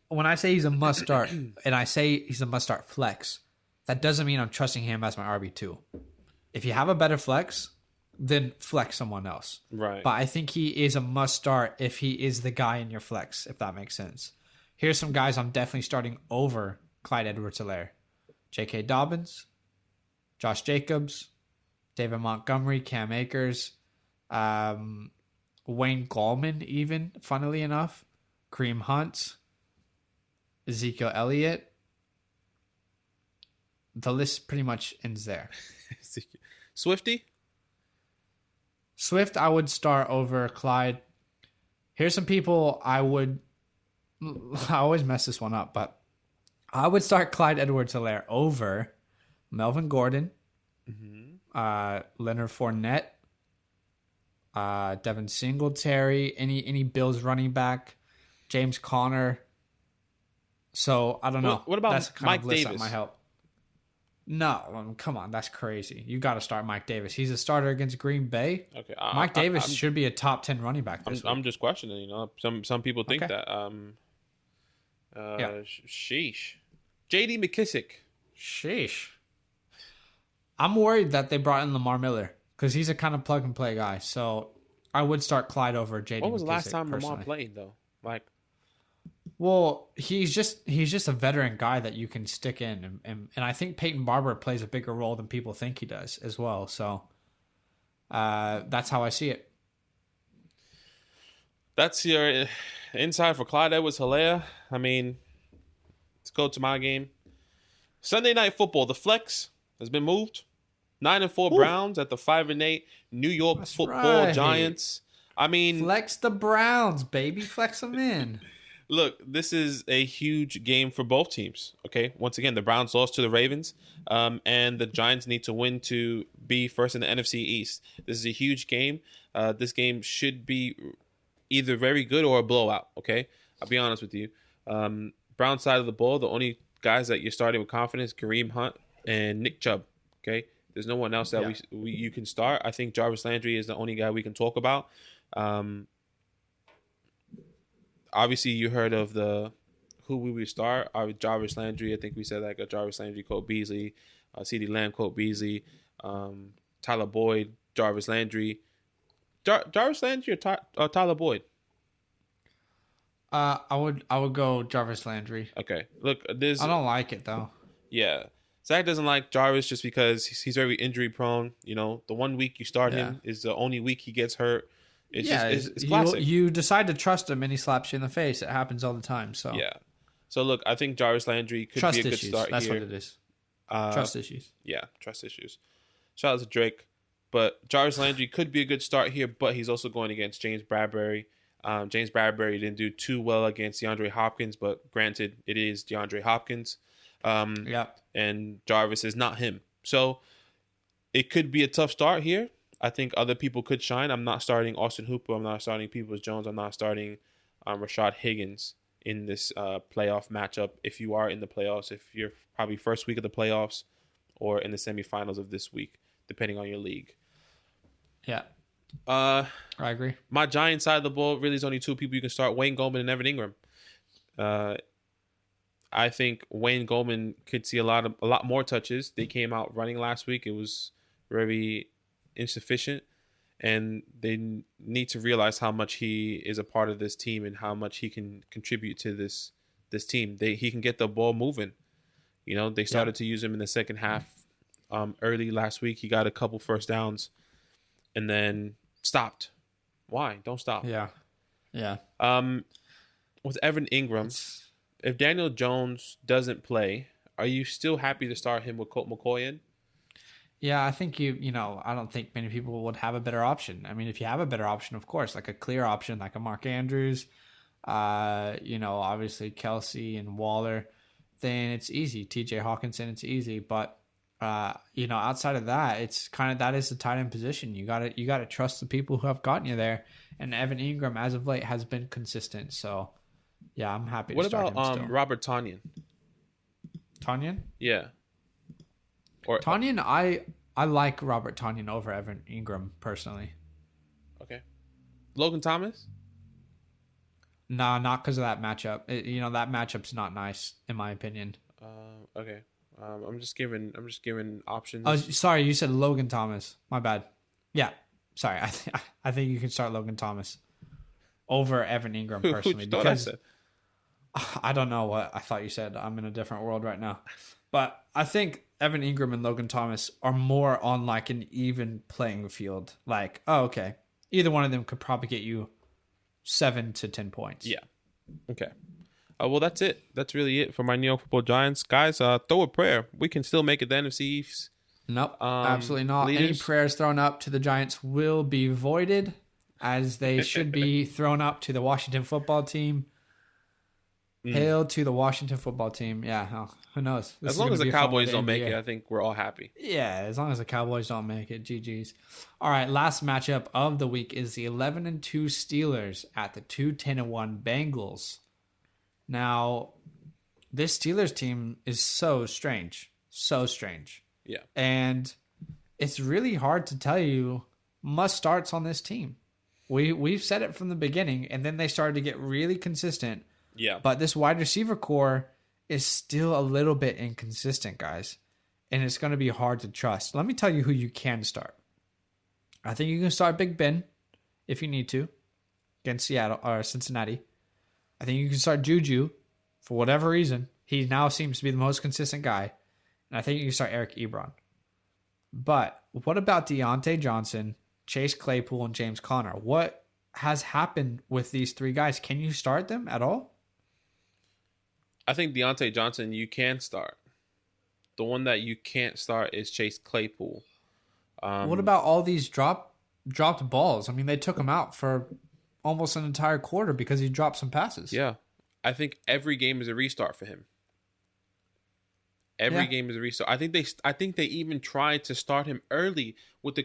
when I say he's a must start, and I say he's a must start flex, that doesn't mean I'm trusting him as my RB2. If you have a better flex, then flex someone else. Right. But I think he is a must start if he is the guy in your flex, if that makes sense. Here's some guys I'm definitely starting over Clyde Edwards-Helaire. J.K. Dobbins, Josh Jacobs, David Montgomery, Cam Akers, Wayne Gallman even, funnily enough, Kareem Hunt, Ezekiel Elliott. The list pretty much ends there. Swifty? Swift, I would start over Clyde. Here's some people I always mess this one up, but I would start Clyde Edwards-Helaire over Melvin Gordon, Leonard Fournette, Devin Singletary, any Bills running back, James Conner. So I don't know. What about that's the kind Mike of list Davis? That might help. No, come on, that's crazy. You got to start Mike Davis. He's a starter against Green Bay. Okay, Mike Davis should be a top 10 running back. I'm just questioning. You know, some people think Okay. that. Yeah. Sheesh. J.D. McKissick. Sheesh. I'm worried that they brought in Lamar Miller because he's a kind of plug and play guy. So I would start Clyde over J.D. When was the last McKissick, time personally. Lamar played though? Like, well, he's just a veteran guy that you can stick in, and I think Peyton Barber plays a bigger role than people think he does as well. So that's how I see it. that's your inside for Clyde Edwards-Helaire. I mean, let's go to my game. Sunday Night Football. The flex has been moved. 9-4 Browns at the 5-8 New York That's Football right. Giants. I mean, Flex the Browns, baby. Flex them in. look, this is a huge game for both teams. Okay, once again, the Browns lost to the Ravens, and the Giants need to win to be first in the NFC East. This is a huge game. This game should be either very good or a blowout. Okay, I'll be honest with you. Brown side of the ball, the only guys that you're starting with confidence: Kareem Hunt and Nick Chubb. Okay, there's no one else that you can start. I think Jarvis Landry is the only guy we can talk about. Obviously, you heard of who we would start. Jarvis Landry. I think we said like a Jarvis Landry, Cole Beasley, CeeDee Lamb, Cole Beasley, Tyler Boyd, Jarvis Landry. Jarvis Landry or Tyler Boyd? I would go Jarvis Landry. Okay. Look, I don't like it though. Yeah. Zach doesn't like Jarvis just because he's very injury prone. You know, the 1 week you start him is the only week he gets hurt. It's classic. You decide to trust him and he slaps you in the face. It happens all the time. So yeah. So look, I think Jarvis Landry could be a good start That's here. what it is. Trust issues. Yeah, trust issues. Shout out to Drake. But Jarvis Landry could be a good start here, but he's also going against James Bradbury. James Bradbury didn't do too well against DeAndre Hopkins, but granted, it is DeAndre Hopkins. And Jarvis is not him. So it could be a tough start here. I think other people could shine. I'm not starting Austin Hooper. I'm not starting Peoples-Jones. I'm not starting Rashad Higgins in this playoff matchup. If you are in the playoffs, if you're probably first week of the playoffs or in the semifinals of this week, depending on your league. Yeah. I agree. My Giants side of the ball, really is only two people you can start, Wayne Gallman and Evan Ingram. I think Wayne Gallman could see a lot more touches. They came out running last week. It was very insufficient, and they need to realize how much he is a part of this team and how much he can contribute to this team. He can get the ball moving. You know, they started to use him in the second half early last week. He got a couple first downs and then stopped. Why? Don't stop. Yeah. With Evan Ingram, if Daniel Jones doesn't play, are you still happy to start him with Colt McCoy in? Yeah, I think I don't think many people would have a better option. I mean, if you have a better option, of course, like a clear option, like a Mark Andrews, obviously Kelsey and Waller, then it's easy. TJ Hawkinson, it's easy. But, outside of that, it's kind of, that is the tight end position. You gotta trust the people who have gotten you there. And Evan Ingram, as of late, has been consistent. So, yeah, I'm happy to start him still. What about Robert Tonyan? Tonyan? Yeah. Tonyan, I like Robert Tonyan over Evan Ingram personally. Okay. Logan Thomas? Nah, not because of that matchup. That matchup's not nice in my opinion. Okay. I'm just giving options. Oh, sorry, you said Logan Thomas. My bad. Yeah, sorry. I think you can start Logan Thomas over Evan Ingram personally because I don't know what I thought you said. I'm in a different world right now, but I think Evan Ingram and Logan Thomas are more on like an even playing field. Like, okay, either one of them could probably get you 7 to 10 points. Yeah. Okay. Well, that's it. That's really it for my New York Football Giants. Guys, throw a prayer. We can still make it the NFC East. Nope, absolutely not. Leaders. Any prayers thrown up to the Giants will be voided, as they should be thrown up to the Washington Football Team. Hail to the Washington Football Team. Yeah, who knows? As long as the Cowboys don't make it, I think we're all happy. Yeah, as long as the Cowboys don't make it, GG's. All right, last matchup of the week is the 11-2 Steelers at the 2-10-1 Bengals. Now, this Steelers team is so strange. So strange. Yeah. And it's really hard to tell you must starts on this team. We've said it from the beginning, and then they started to get really consistent. Yeah. But this wide receiver core is still a little bit inconsistent, guys. And it's going to be hard to trust. Let me tell you who you can start. I think you can start Big Ben if you need to against Seattle or Cincinnati. I think you can start Juju for whatever reason. He now seems to be the most consistent guy. And I think you can start Eric Ebron. But what about Deontay Johnson, Chase Claypool, and James Conner? What has happened with these three guys? Can you start them at all? I think Deontay Johnson you can start. The one that you can't start is Chase Claypool. What about all these dropped balls? I mean, they took him out for almost an entire quarter because he dropped some passes. Yeah. I think every game is a restart for him. Every game is a restart. I think they even tried to start him early with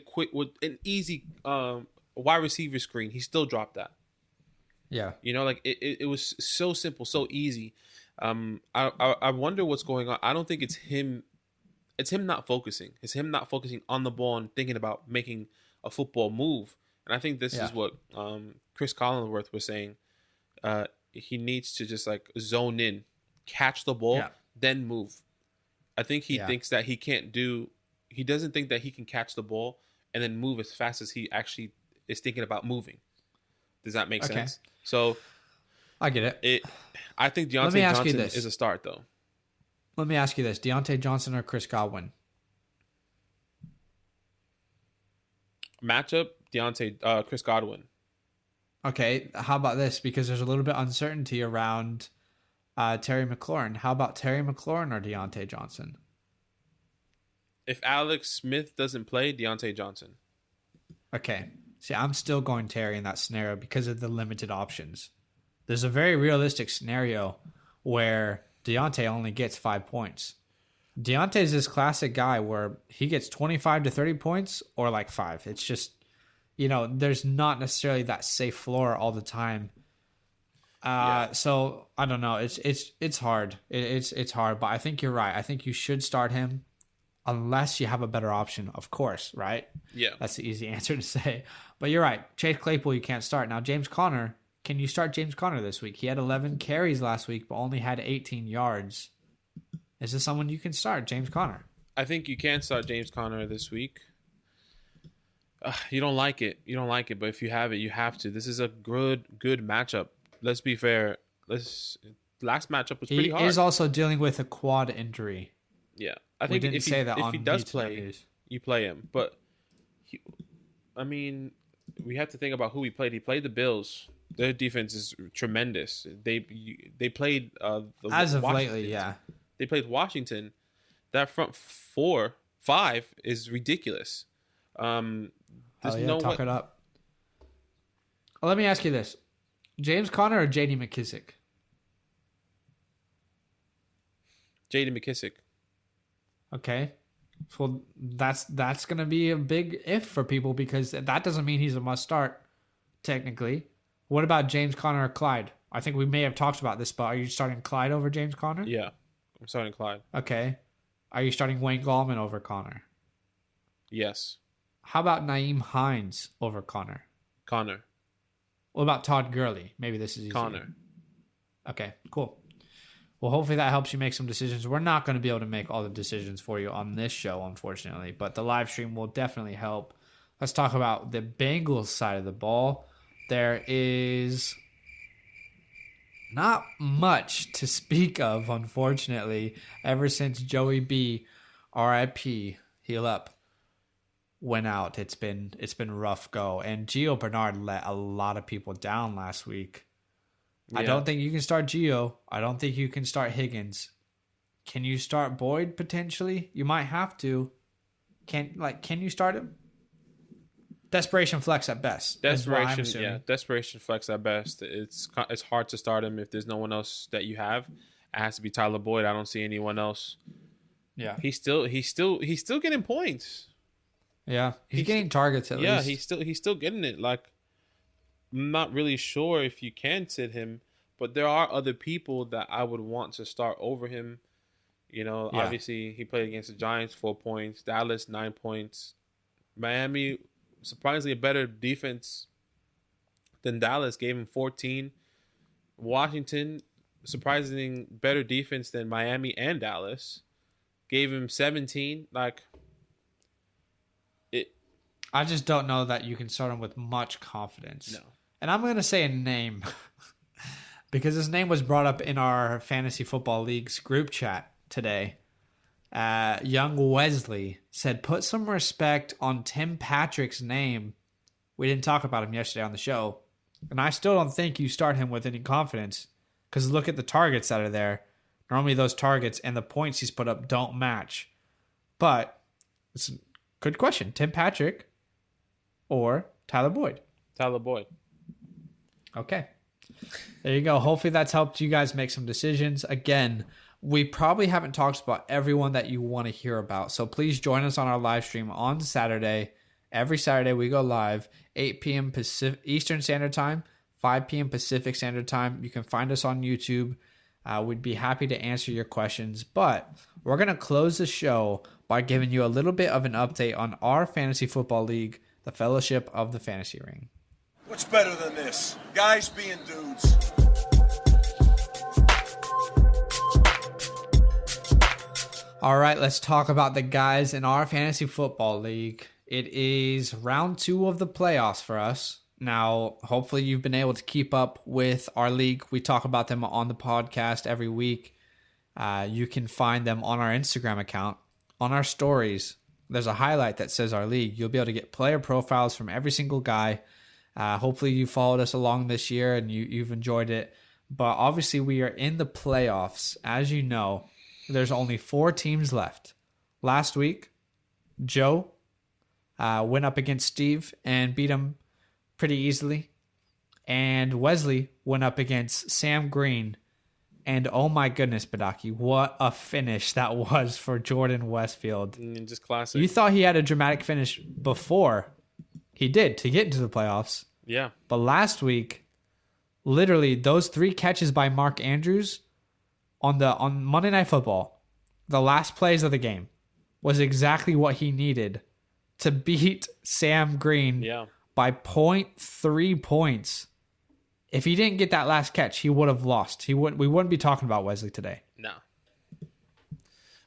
an easy wide receiver screen. He still dropped that. Yeah. Like it was so simple, so easy. I wonder what's going on. I don't think it's him. It's him not focusing. It's him not focusing on the ball and thinking about making a football move. And I think this is what Chris Collinsworth was saying. He needs to just like zone in, catch the ball, then move. I think he thinks that he doesn't think that he can catch the ball and then move as fast as he actually is thinking about moving. Does that make sense? So I get it. I think Deontay Johnson is a start, though. Let me ask you this. Deontay Johnson or Chris Godwin? Matchup, Chris Godwin. Okay, how about this? Because there's a little bit of uncertainty around Terry McLaurin. How about Terry McLaurin or Deontay Johnson? If Alex Smith doesn't play, Deontay Johnson. Okay. See, I'm still going Terry in that scenario because of the limited options. There's a very realistic scenario where Deontay only gets 5 points. Deontay's this classic guy where he gets 25 to 30 points or like 5. It's just, there's not necessarily that safe floor all the time. So I don't know. It's hard. It's hard, but I think you're right. I think you should start him unless you have a better option, of course, right? Yeah. That's the easy answer to say. But you're right. Chase Claypool, you can't start. Now, James Conner, can you start James Conner this week? He had 11 carries last week, but only had 18 yards. Is this someone you can start, James Conner? I think you can start James Conner this week. You don't like it. But if you have it, you have to. This is a good matchup. Let's be fair. Last matchup was pretty hard. He is also dealing with a quad injury. Yeah. I think if he does play, you play him. But, we have to think about who he played. He played the Bills. Their defense is tremendous. They played as of lately, yeah. They played Washington. That front 4-5 is ridiculous. Talk it up. Well, let me ask you this: James Conner or J.D. McKissick? J.D. McKissick. Okay. Well, that's going to be a big if for people because that doesn't mean he's a must start, technically. What about James Conner or Clyde? I think we may have talked about this, but are you starting Clyde over James Conner? Yeah, I'm starting Clyde. Okay. Are you starting Wayne Gallman over Conner? Yes. How about Nyheim Hines over Conner? Conner. What about Todd Gurley? Maybe this is easier. Conner. Okay, cool. Well, hopefully that helps you make some decisions. We're not going to be able to make all the decisions for you on this show, unfortunately, but the live stream will definitely help. Let's talk about the Bengals side of the ball. There is not much to speak of, unfortunately, ever since Joey B, RIP, heal up, went out. It's been rough go. And Gio Bernard let a lot of people down last week. Yeah. I don't think you can start Gio. I don't think you can start Higgins. Can you start Boyd potentially? You might have to. Can you start him? Desperation flex at best. Desperation flex at best. It's hard to start him if there's no one else that you have. It has to be Tyler Boyd. I don't see anyone else. Yeah. He's still getting points. Yeah. He's getting targets at least. Yeah, he's still getting it. Like, I'm not really sure if you can sit him, but there are other people that I would want to start over him. Obviously he played against the Giants, 4 points. Dallas, 9 points. Miami, surprisingly a better defense than Dallas, gave him 14. Washington, surprisingly better defense than Miami and Dallas, gave him 17. I just don't know that you can start him with much confidence. No. And I'm going to say a name because his name was brought up in our Fantasy Football League's group chat today. Young Wesley said, put some respect on Tim Patrick's name. We didn't talk about him yesterday on the show. And I still don't think you start him with any confidence because look at the targets that are there. Normally those targets and the points he's put up don't match. But it's a good question. Tim Patrick or Tyler Boyd? Tyler Boyd. Okay. There you go. Hopefully that's helped you guys make some decisions. Again, we probably haven't talked about everyone that you want to hear about. So please join us on our live stream on Saturday. Every Saturday we go live, 8 p.m. Eastern Standard Time, 5 p.m. Pacific Standard Time. You can find us on YouTube. We'd be happy to answer your questions. But we're going to close the show by giving you a little bit of an update on our Fantasy Football League, the Fellowship of the Fantasy Ring. What's better than this? Guys being dudes. All right, let's talk about the guys in our Fantasy Football League. It is round 2 of the playoffs for us. Now, hopefully you've been able to keep up with our league. We talk about them on the podcast every week. You can find them on our Instagram account, on our stories. There's a highlight that says our league. You'll be able to get player profiles from every single guy. Hopefully you followed us along this year and you've enjoyed it. But obviously we are in the playoffs. As you know, there's only 4 teams left. Last week, Joe went up against Steve and beat him pretty easily. And Wesley went up against Sam Green. And oh my goodness, Badaki, what a finish that was for Jordan Westfield. Just classic. You thought he had a dramatic finish before. He did to get into the playoffs. Yeah. But last week, literally those 3 catches by Mark Andrews on Monday Night Football, the last plays of the game, was exactly what he needed to beat Sam Green by 0.3 points. If he didn't get that last catch, he would have lost. We wouldn't be talking about Wesley today. No.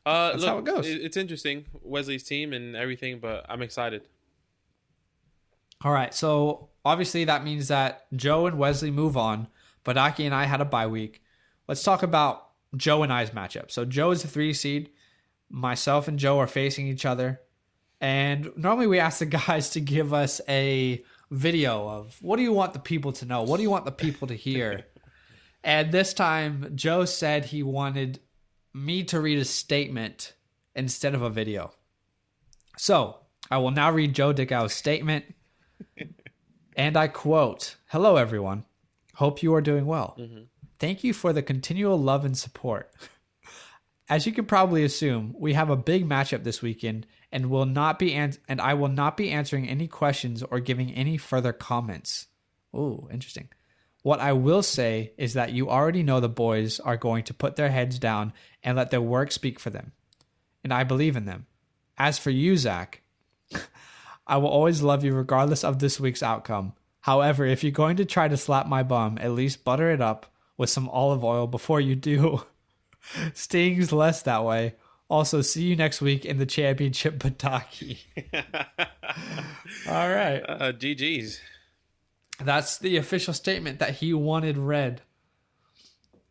That's how it goes. It's interesting, Wesley's team and everything, but I'm excited. All right, so obviously that means that Joe and Wesley move on. Badaki and I had a bye week. Let's talk about Joe and I's matchup. So Joe is the 3 seed. Myself and Joe are facing each other. And normally we ask the guys to give us a video of what do you want the people to know? What do you want the people to hear? And this time, Joe said he wanted me to read a statement instead of a video. So I will now read Joe Dickau's statement. And I quote, "Hello, everyone. Hope you are doing well. Thank you for the continual love and support. As you can probably assume, we have a big matchup this weekend, and I will not be answering any questions or giving any further comments." Ooh, interesting. "What I will say is that you already know the boys are going to put their heads down and let their work speak for them. And I believe in them. As for you, Zach, I will always love you regardless of this week's outcome. However, if you're going to try to slap my bum, at least butter it up with some olive oil before you do. Stings less that way. Also, see you next week in the championship, Bataki." All right. GG's. That's the official statement that he wanted read.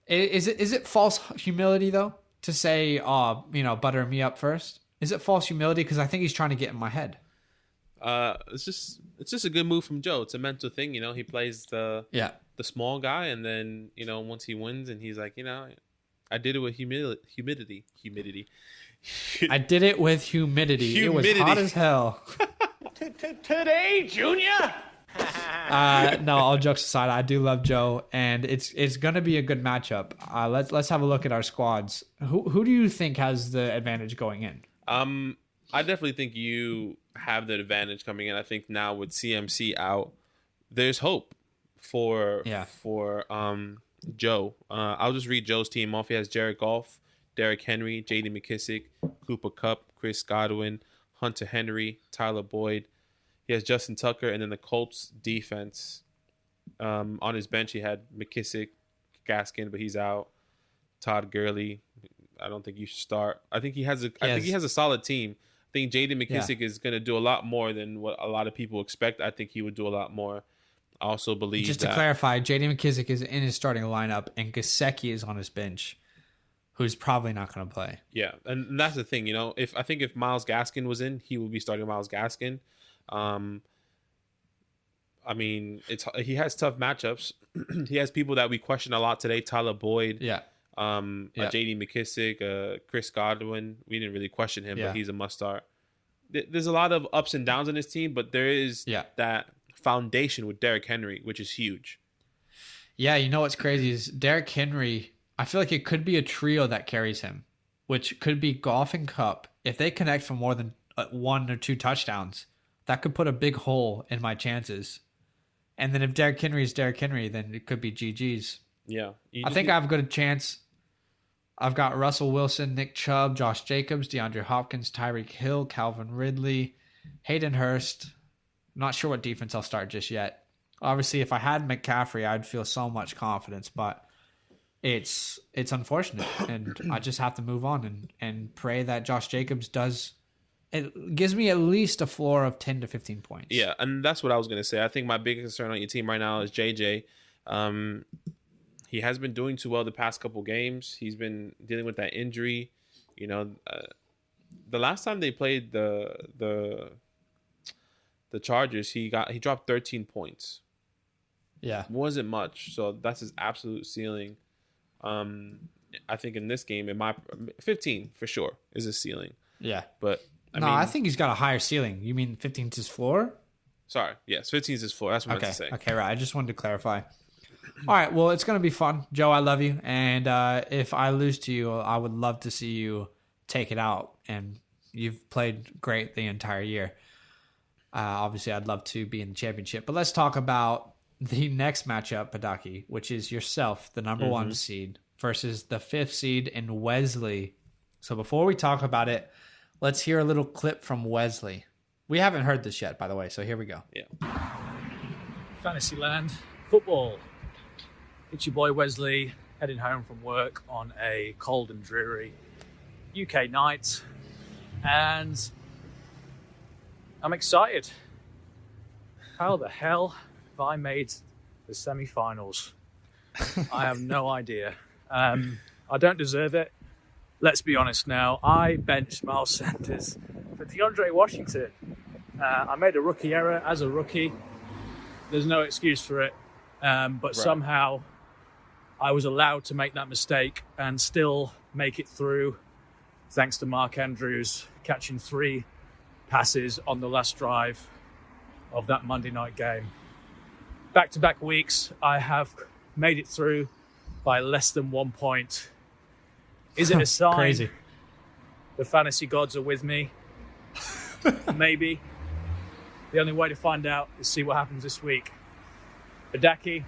Is it false humility, though, to say, butter me up first? Is it false humility? Because I think he's trying to get in my head. It's just a good move from Joe. It's a mental thing, He plays the small guy, and then once he wins, and he's like, I did it with humidity. I did it with humidity. It was hot as hell. Today, Junior. No, all jokes aside, I do love Joe, and it's gonna be a good matchup. Let's have a look at our squads. Who do you think has the advantage going in? I definitely think you have the advantage coming in. I think now with CMC out, there's hope for Joe. I'll just read Joe's team off. He has Jared Goff, Derrick Henry, J.D. McKissick, Cooper Kupp, Chris Godwin, Hunter Henry, Tyler Boyd. He has Justin Tucker, and then the Colts defense. On his bench, he had McKissick, Gaskin, but he's out. Todd Gurley, I don't think you should start. I think he has a solid team. I think J.D. McKissick is going to do a lot more than what a lot of people expect. I think he would do a lot more. I also believe to clarify, J.D. McKissick is in his starting lineup, and Gesicki is on his bench, who's probably not going to play. Yeah, and that's the thing, if Myles Gaskin was in, he would be starting Myles Gaskin. He has tough matchups. He has people that we question a lot today. Tyler Boyd. J.D. McKissick, Chris Godwin. We didn't really question him, but he's a must start. There's a lot of ups and downs on this team, but there is that foundation with Derrick Henry, which is huge. Yeah, what's crazy is Derrick Henry, I feel like it could be a trio that carries him, which could be Goff and Kupp. If they connect for more than 1 or 2 touchdowns, that could put a big hole in my chances. And then if Derrick Henry is Derrick Henry, then it could be GG's. Yeah. I think I have a good chance. I've got Russell Wilson, Nick Chubb, Josh Jacobs, DeAndre Hopkins, Tyreek Hill, Calvin Ridley, Hayden Hurst. Not sure what defense I'll start just yet. Obviously, if I had McCaffrey, I'd feel so much confidence, but it's unfortunate, and I just have to move on and pray that Josh Jacobs does. It gives me at least a floor of 10 to 15 points. Yeah, and that's what I was going to say. I think my biggest concern on your team right now is JJ. he has been doing too well the past couple games. He's been dealing with that injury. You know, the last time they played the Chargers, he dropped 13 points. Yeah, wasn't much. So that's his absolute ceiling. I think in this game, 15 for sure is his ceiling. Yeah, but I think he's got a higher ceiling. You mean 15 is his floor? Sorry, yes, 15 is his floor. That's what I meant to say. Okay, right. I just wanted to clarify. All right, well, it's going to be fun. Joe, I love you. And if I lose to you, I would love to see you take it out. And you've played great the entire year. Obviously, I'd love to be in the championship. But let's talk about the next matchup, Padaki, which is yourself, the number 1 seed, versus the 5th seed in Wesley. So before we talk about it, let's hear a little clip from Wesley. We haven't heard this yet, by the way, so here we go. Yeah. FantasyLand Football. It's your boy Wesley, heading home from work on a cold and dreary UK night. And I'm excited. How the hell have I made the semi-finals? I have no idea. I don't deserve it. Let's be honest now. I benched Miles Sanders for DeAndre Washington. I made a rookie error as a rookie. There's no excuse for it. But somehow I was allowed to make that mistake and still make it through, thanks to Mark Andrews catching 3 passes on the last drive of that Monday night game. Back-to-back weeks, I have made it through by less than 1 point. Is it a sign Crazy. The fantasy gods are with me? Maybe. The only way to find out is see what happens this week. Badaki,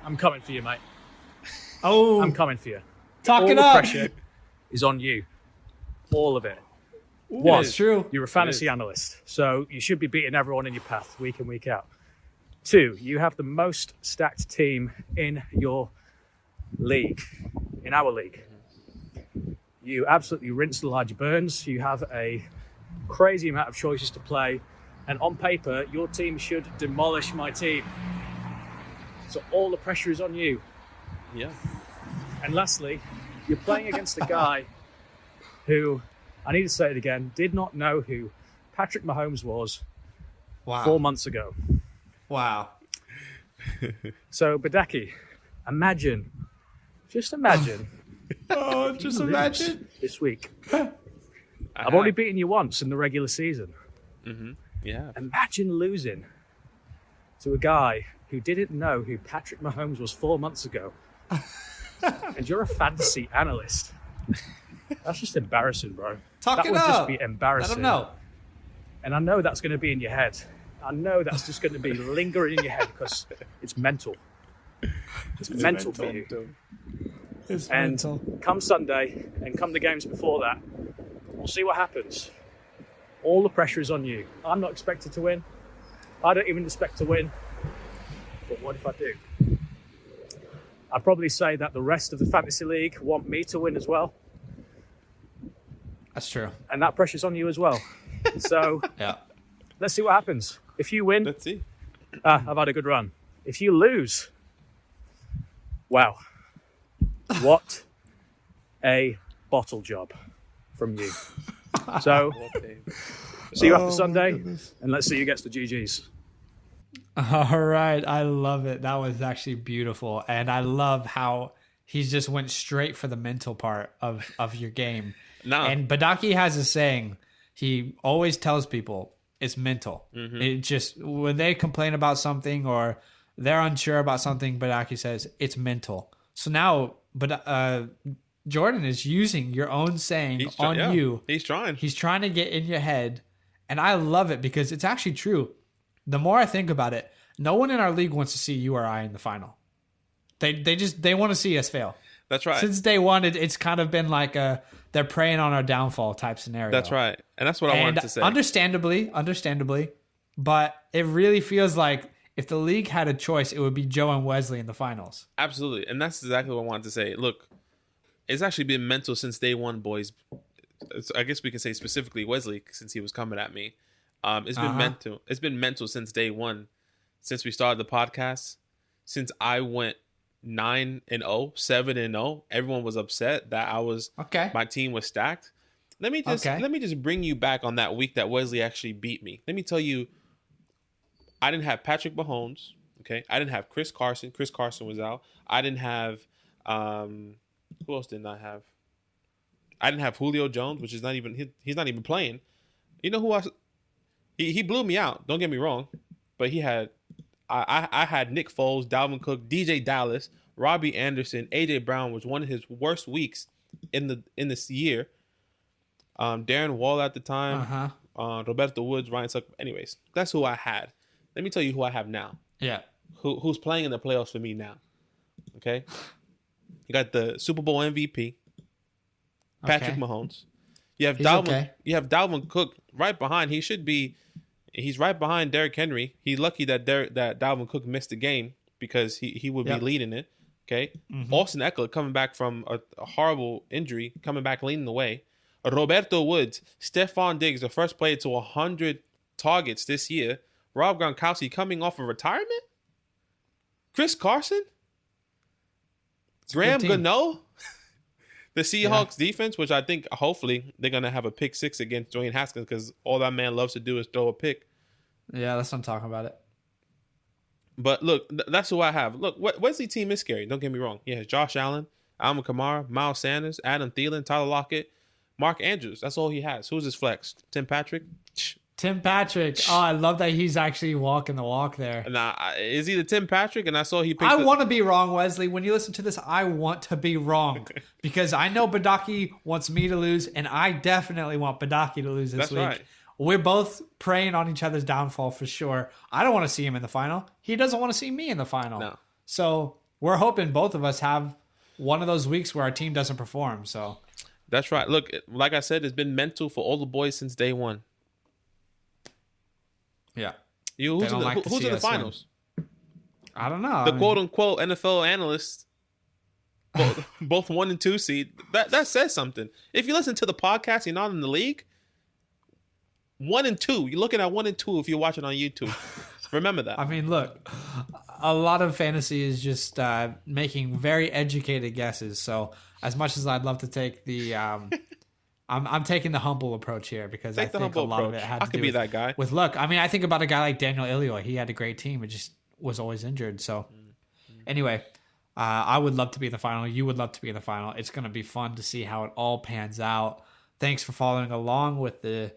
I'm coming for you, mate. Oh, I'm coming for you. Talk All it the up. pressure is on you. All of it. One, it's true. You're a fantasy analyst, so you should be beating everyone in your path week in, week out. 2, you have the most stacked team in your league, in our league. You absolutely rinse the large burns. You have a crazy amount of choices to play, and on paper, your team should demolish my team. So all the pressure is on you. Yeah. And lastly, you're playing against a guy who, I need to say it again, did not know who Patrick Mahomes was 4 months ago. Wow. So, Badaki, just imagine. Just imagine. This week. I've only beaten you once in the regular season. Mm-hmm. Yeah. Imagine losing to a guy who didn't know who Patrick Mahomes was 4 months ago. And you're a fantasy analyst. That's just embarrassing, bro. That would just be embarrassing. Let him know. And I know that's going to be in your head. I know that's just going to be lingering in your head because it's mental. It's mental for you. And come Sunday and come the games before that, we'll see what happens. All the pressure is on you. I'm not expected to win. I don't even expect to win. But what if I do? I'd probably say that the rest of the fantasy league want me to win as well. That's true. And that pressure's on you as well. So yeah, let's see what happens. If you win, let's see. I've had a good run. If you lose, wow. What a bottle job from you. So, see you after Sunday, and let's see who gets the GGs. All right. I love it. That was actually beautiful. And I love how he just went straight for the mental part of your game. No. And Badaki has a saying. He always tells people it's mental. Mm-hmm. It just, when they complain about something or they're unsure about something, Badaki says it's mental. So now, Jordan is using your own saying you. He's trying. He's trying to get in your head. And I love it because it's actually true. The more I think about it, no one in our league wants to see you or I in the final. They want to see us fail. That's right. Since day one, it's kind of been like they're preying on our downfall type scenario. That's right. And that's what I wanted to say. Understandably, but it really feels like if the league had a choice, it would be Joe and Wesley in the finals. Absolutely. And that's exactly what I wanted to say. Look, it's actually been mental since day one, boys. I guess we can say specifically Wesley, since he was coming at me. It's been mental. It's been mental since day one, since we started the podcast, since I went 9-0, 7-0. Everyone was upset that my team was stacked. Let me just bring you back on that week that Wesley actually beat me. Let me tell you, I didn't have Patrick Mahomes. Okay, I didn't have Chris Carson. Chris Carson was out. I didn't have who else did not have? I didn't have Julio Jones, which is not even he's not even playing. You know who he blew me out. Don't get me wrong, but he had I had Nick Foles, Dalvin Cook, DJ Dallas, Robbie Anderson, AJ Brown was one of his worst weeks in this year. Darren Wall at the time, Roberto Woods, Ryan Suck. Anyways, that's who I had. Let me tell you who I have now. Yeah. Who's playing in the playoffs for me now? Okay. You got the Super Bowl MVP, Patrick Mahomes. You have Dalvin. You have Dalvin Cook right behind. He's right behind Derrick Henry. He's lucky that Dalvin Cook missed the game because he would be leading it. Okay. Austin Eckler coming back from a horrible injury, coming back leading the way. Roberto Woods, Stephon Diggs, the first player to 100 targets this year. Rob Gronkowski coming off of retirement. Chris Carson, Graham Gano, the Seahawks defense, which I think hopefully they're gonna have a pick 6 against Dwayne Haskins because all that man loves to do is throw a pick. Yeah, that's what I'm talking about it. But look, that's who I have. Look, Wesley team is scary. Don't get me wrong. He has Josh Allen, Alvin Kamara, Miles Sanders, Adam Thielen, Tyler Lockett, Mark Andrews. That's all he has. Who's his flex? Tim Patrick. Oh, I love that he's actually walking the walk there. Nah, is he the Tim Patrick? And I saw he picked. I want to be wrong, Wesley. When you listen to this, I want to be wrong because I know Badaki wants me to lose, and I definitely want Badaki to lose this week. Right. We're both preying on each other's downfall for sure. I don't want to see him in the final. He doesn't want to see me in the final. No. So we're hoping both of us have one of those weeks where our team doesn't perform. So that's right. Look, like I said, it's been mental for all the boys since day one. Yeah. Who's in the finals? I don't know. The quote-unquote NFL analysts, both 1 and 2 seed. That says something. If you listen to the podcast, you're not in the league. 1 and 2. You're looking at 1 and 2 if you're watching on YouTube. Remember that. I mean, look, a lot of fantasy is just making very educated guesses. So as much as I'd love to take the... I'm taking the humble approach here because I think a lot of it had to do that guy. with luck. I mean, I think about a guy like Daniel Ilioy. He had a great team. It just was always injured. So anyway, I would love to be in the final. You would love to be in the final. It's going to be fun to see how it all pans out. Thanks for following along with the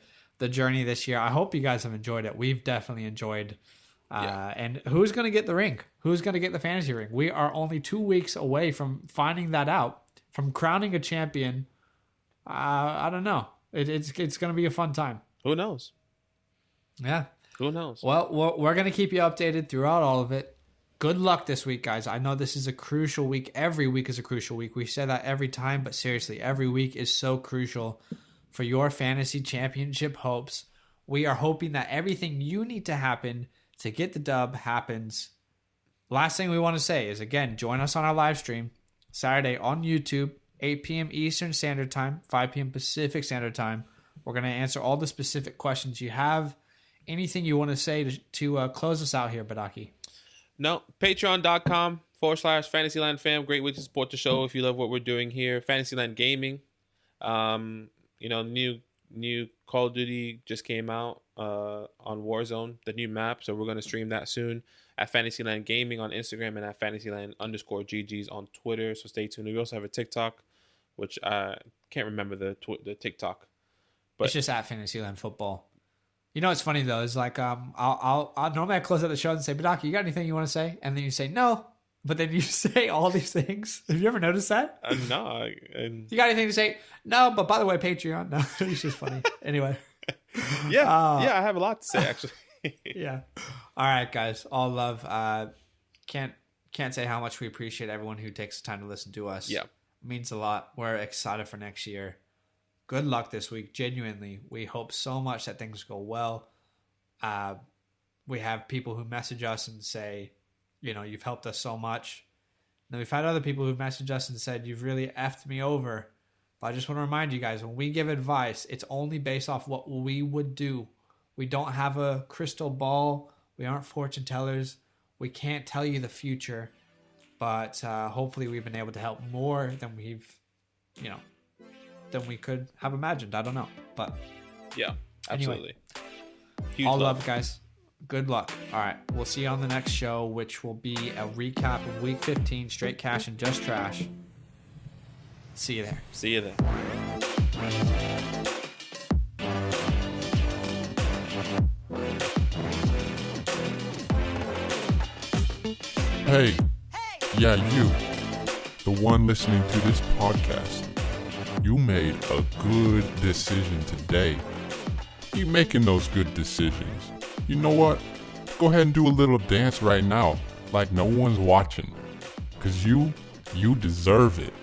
journey this year. I hope you guys have enjoyed it. We've definitely enjoyed. And who's going to get the ring? Who's going to get the fantasy ring? We are only 2 weeks away from finding that out, from crowning a champion. I don't know. It's going to be a fun time. Who knows? Yeah. Who knows? Well, we're going to keep you updated throughout all of it. Good luck this week, guys. I know this is a crucial week. Every week is a crucial week. We say that every time, but seriously, every week is so crucial for your fantasy championship hopes. We are hoping that everything you need to happen to get the dub happens. Last thing we want to say is, again, join us on our live stream Saturday on YouTube. 8 p.m. Eastern Standard Time, 5 p.m. Pacific Standard Time. We're going to answer all the specific questions you have. Anything you want to say to close us out here, Badaki? No. Patreon.com/Fantasyland fam. Great way to support the show if you love what we're doing here. Fantasyland Gaming. New Call of Duty just came out on Warzone, the new map. So we're going to stream that soon at Fantasyland Gaming on Instagram and at Fantasyland_GGs on Twitter. So stay tuned. We also have a TikTok, which I can't remember the TikTok, but it's just at Fantasyland Football. You know what's funny though is like I'll normally I close out the show and say, Badaki, you got anything you want to say? And then you say no, but then you say all these things. Have you ever noticed that? No. You got anything to say? No, but by the way, Patreon. No, it's just funny. Anyway. Yeah, I have a lot to say actually. Yeah. All right, guys. All love. Can't say how much we appreciate everyone who takes the time to listen to us. Yeah. It means a lot. We're excited for next year. Good luck this week. Genuinely, we hope so much that things go well. We have people who message us and say, you've helped us so much. And then we've had other people who've messaged us and said, you've really effed me over. But I just want to remind you guys, when we give advice, it's only based off what we would do. We don't have a crystal ball. We aren't fortune tellers. We can't tell you the future. but hopefully we've been able to help more than than we could have imagined. I don't know, but yeah, absolutely. Anyway, all love, guys. Good luck. All right, we'll see you on the next show, which will be a recap of Week 15, Straight Cash and Just Trash. See you there. See you there. Hey, yeah, you, the one listening to this podcast, you made a good decision today. Keep making those good decisions. You know what? Go ahead and do a little dance right now, like no one's watching. 'Cause you deserve it.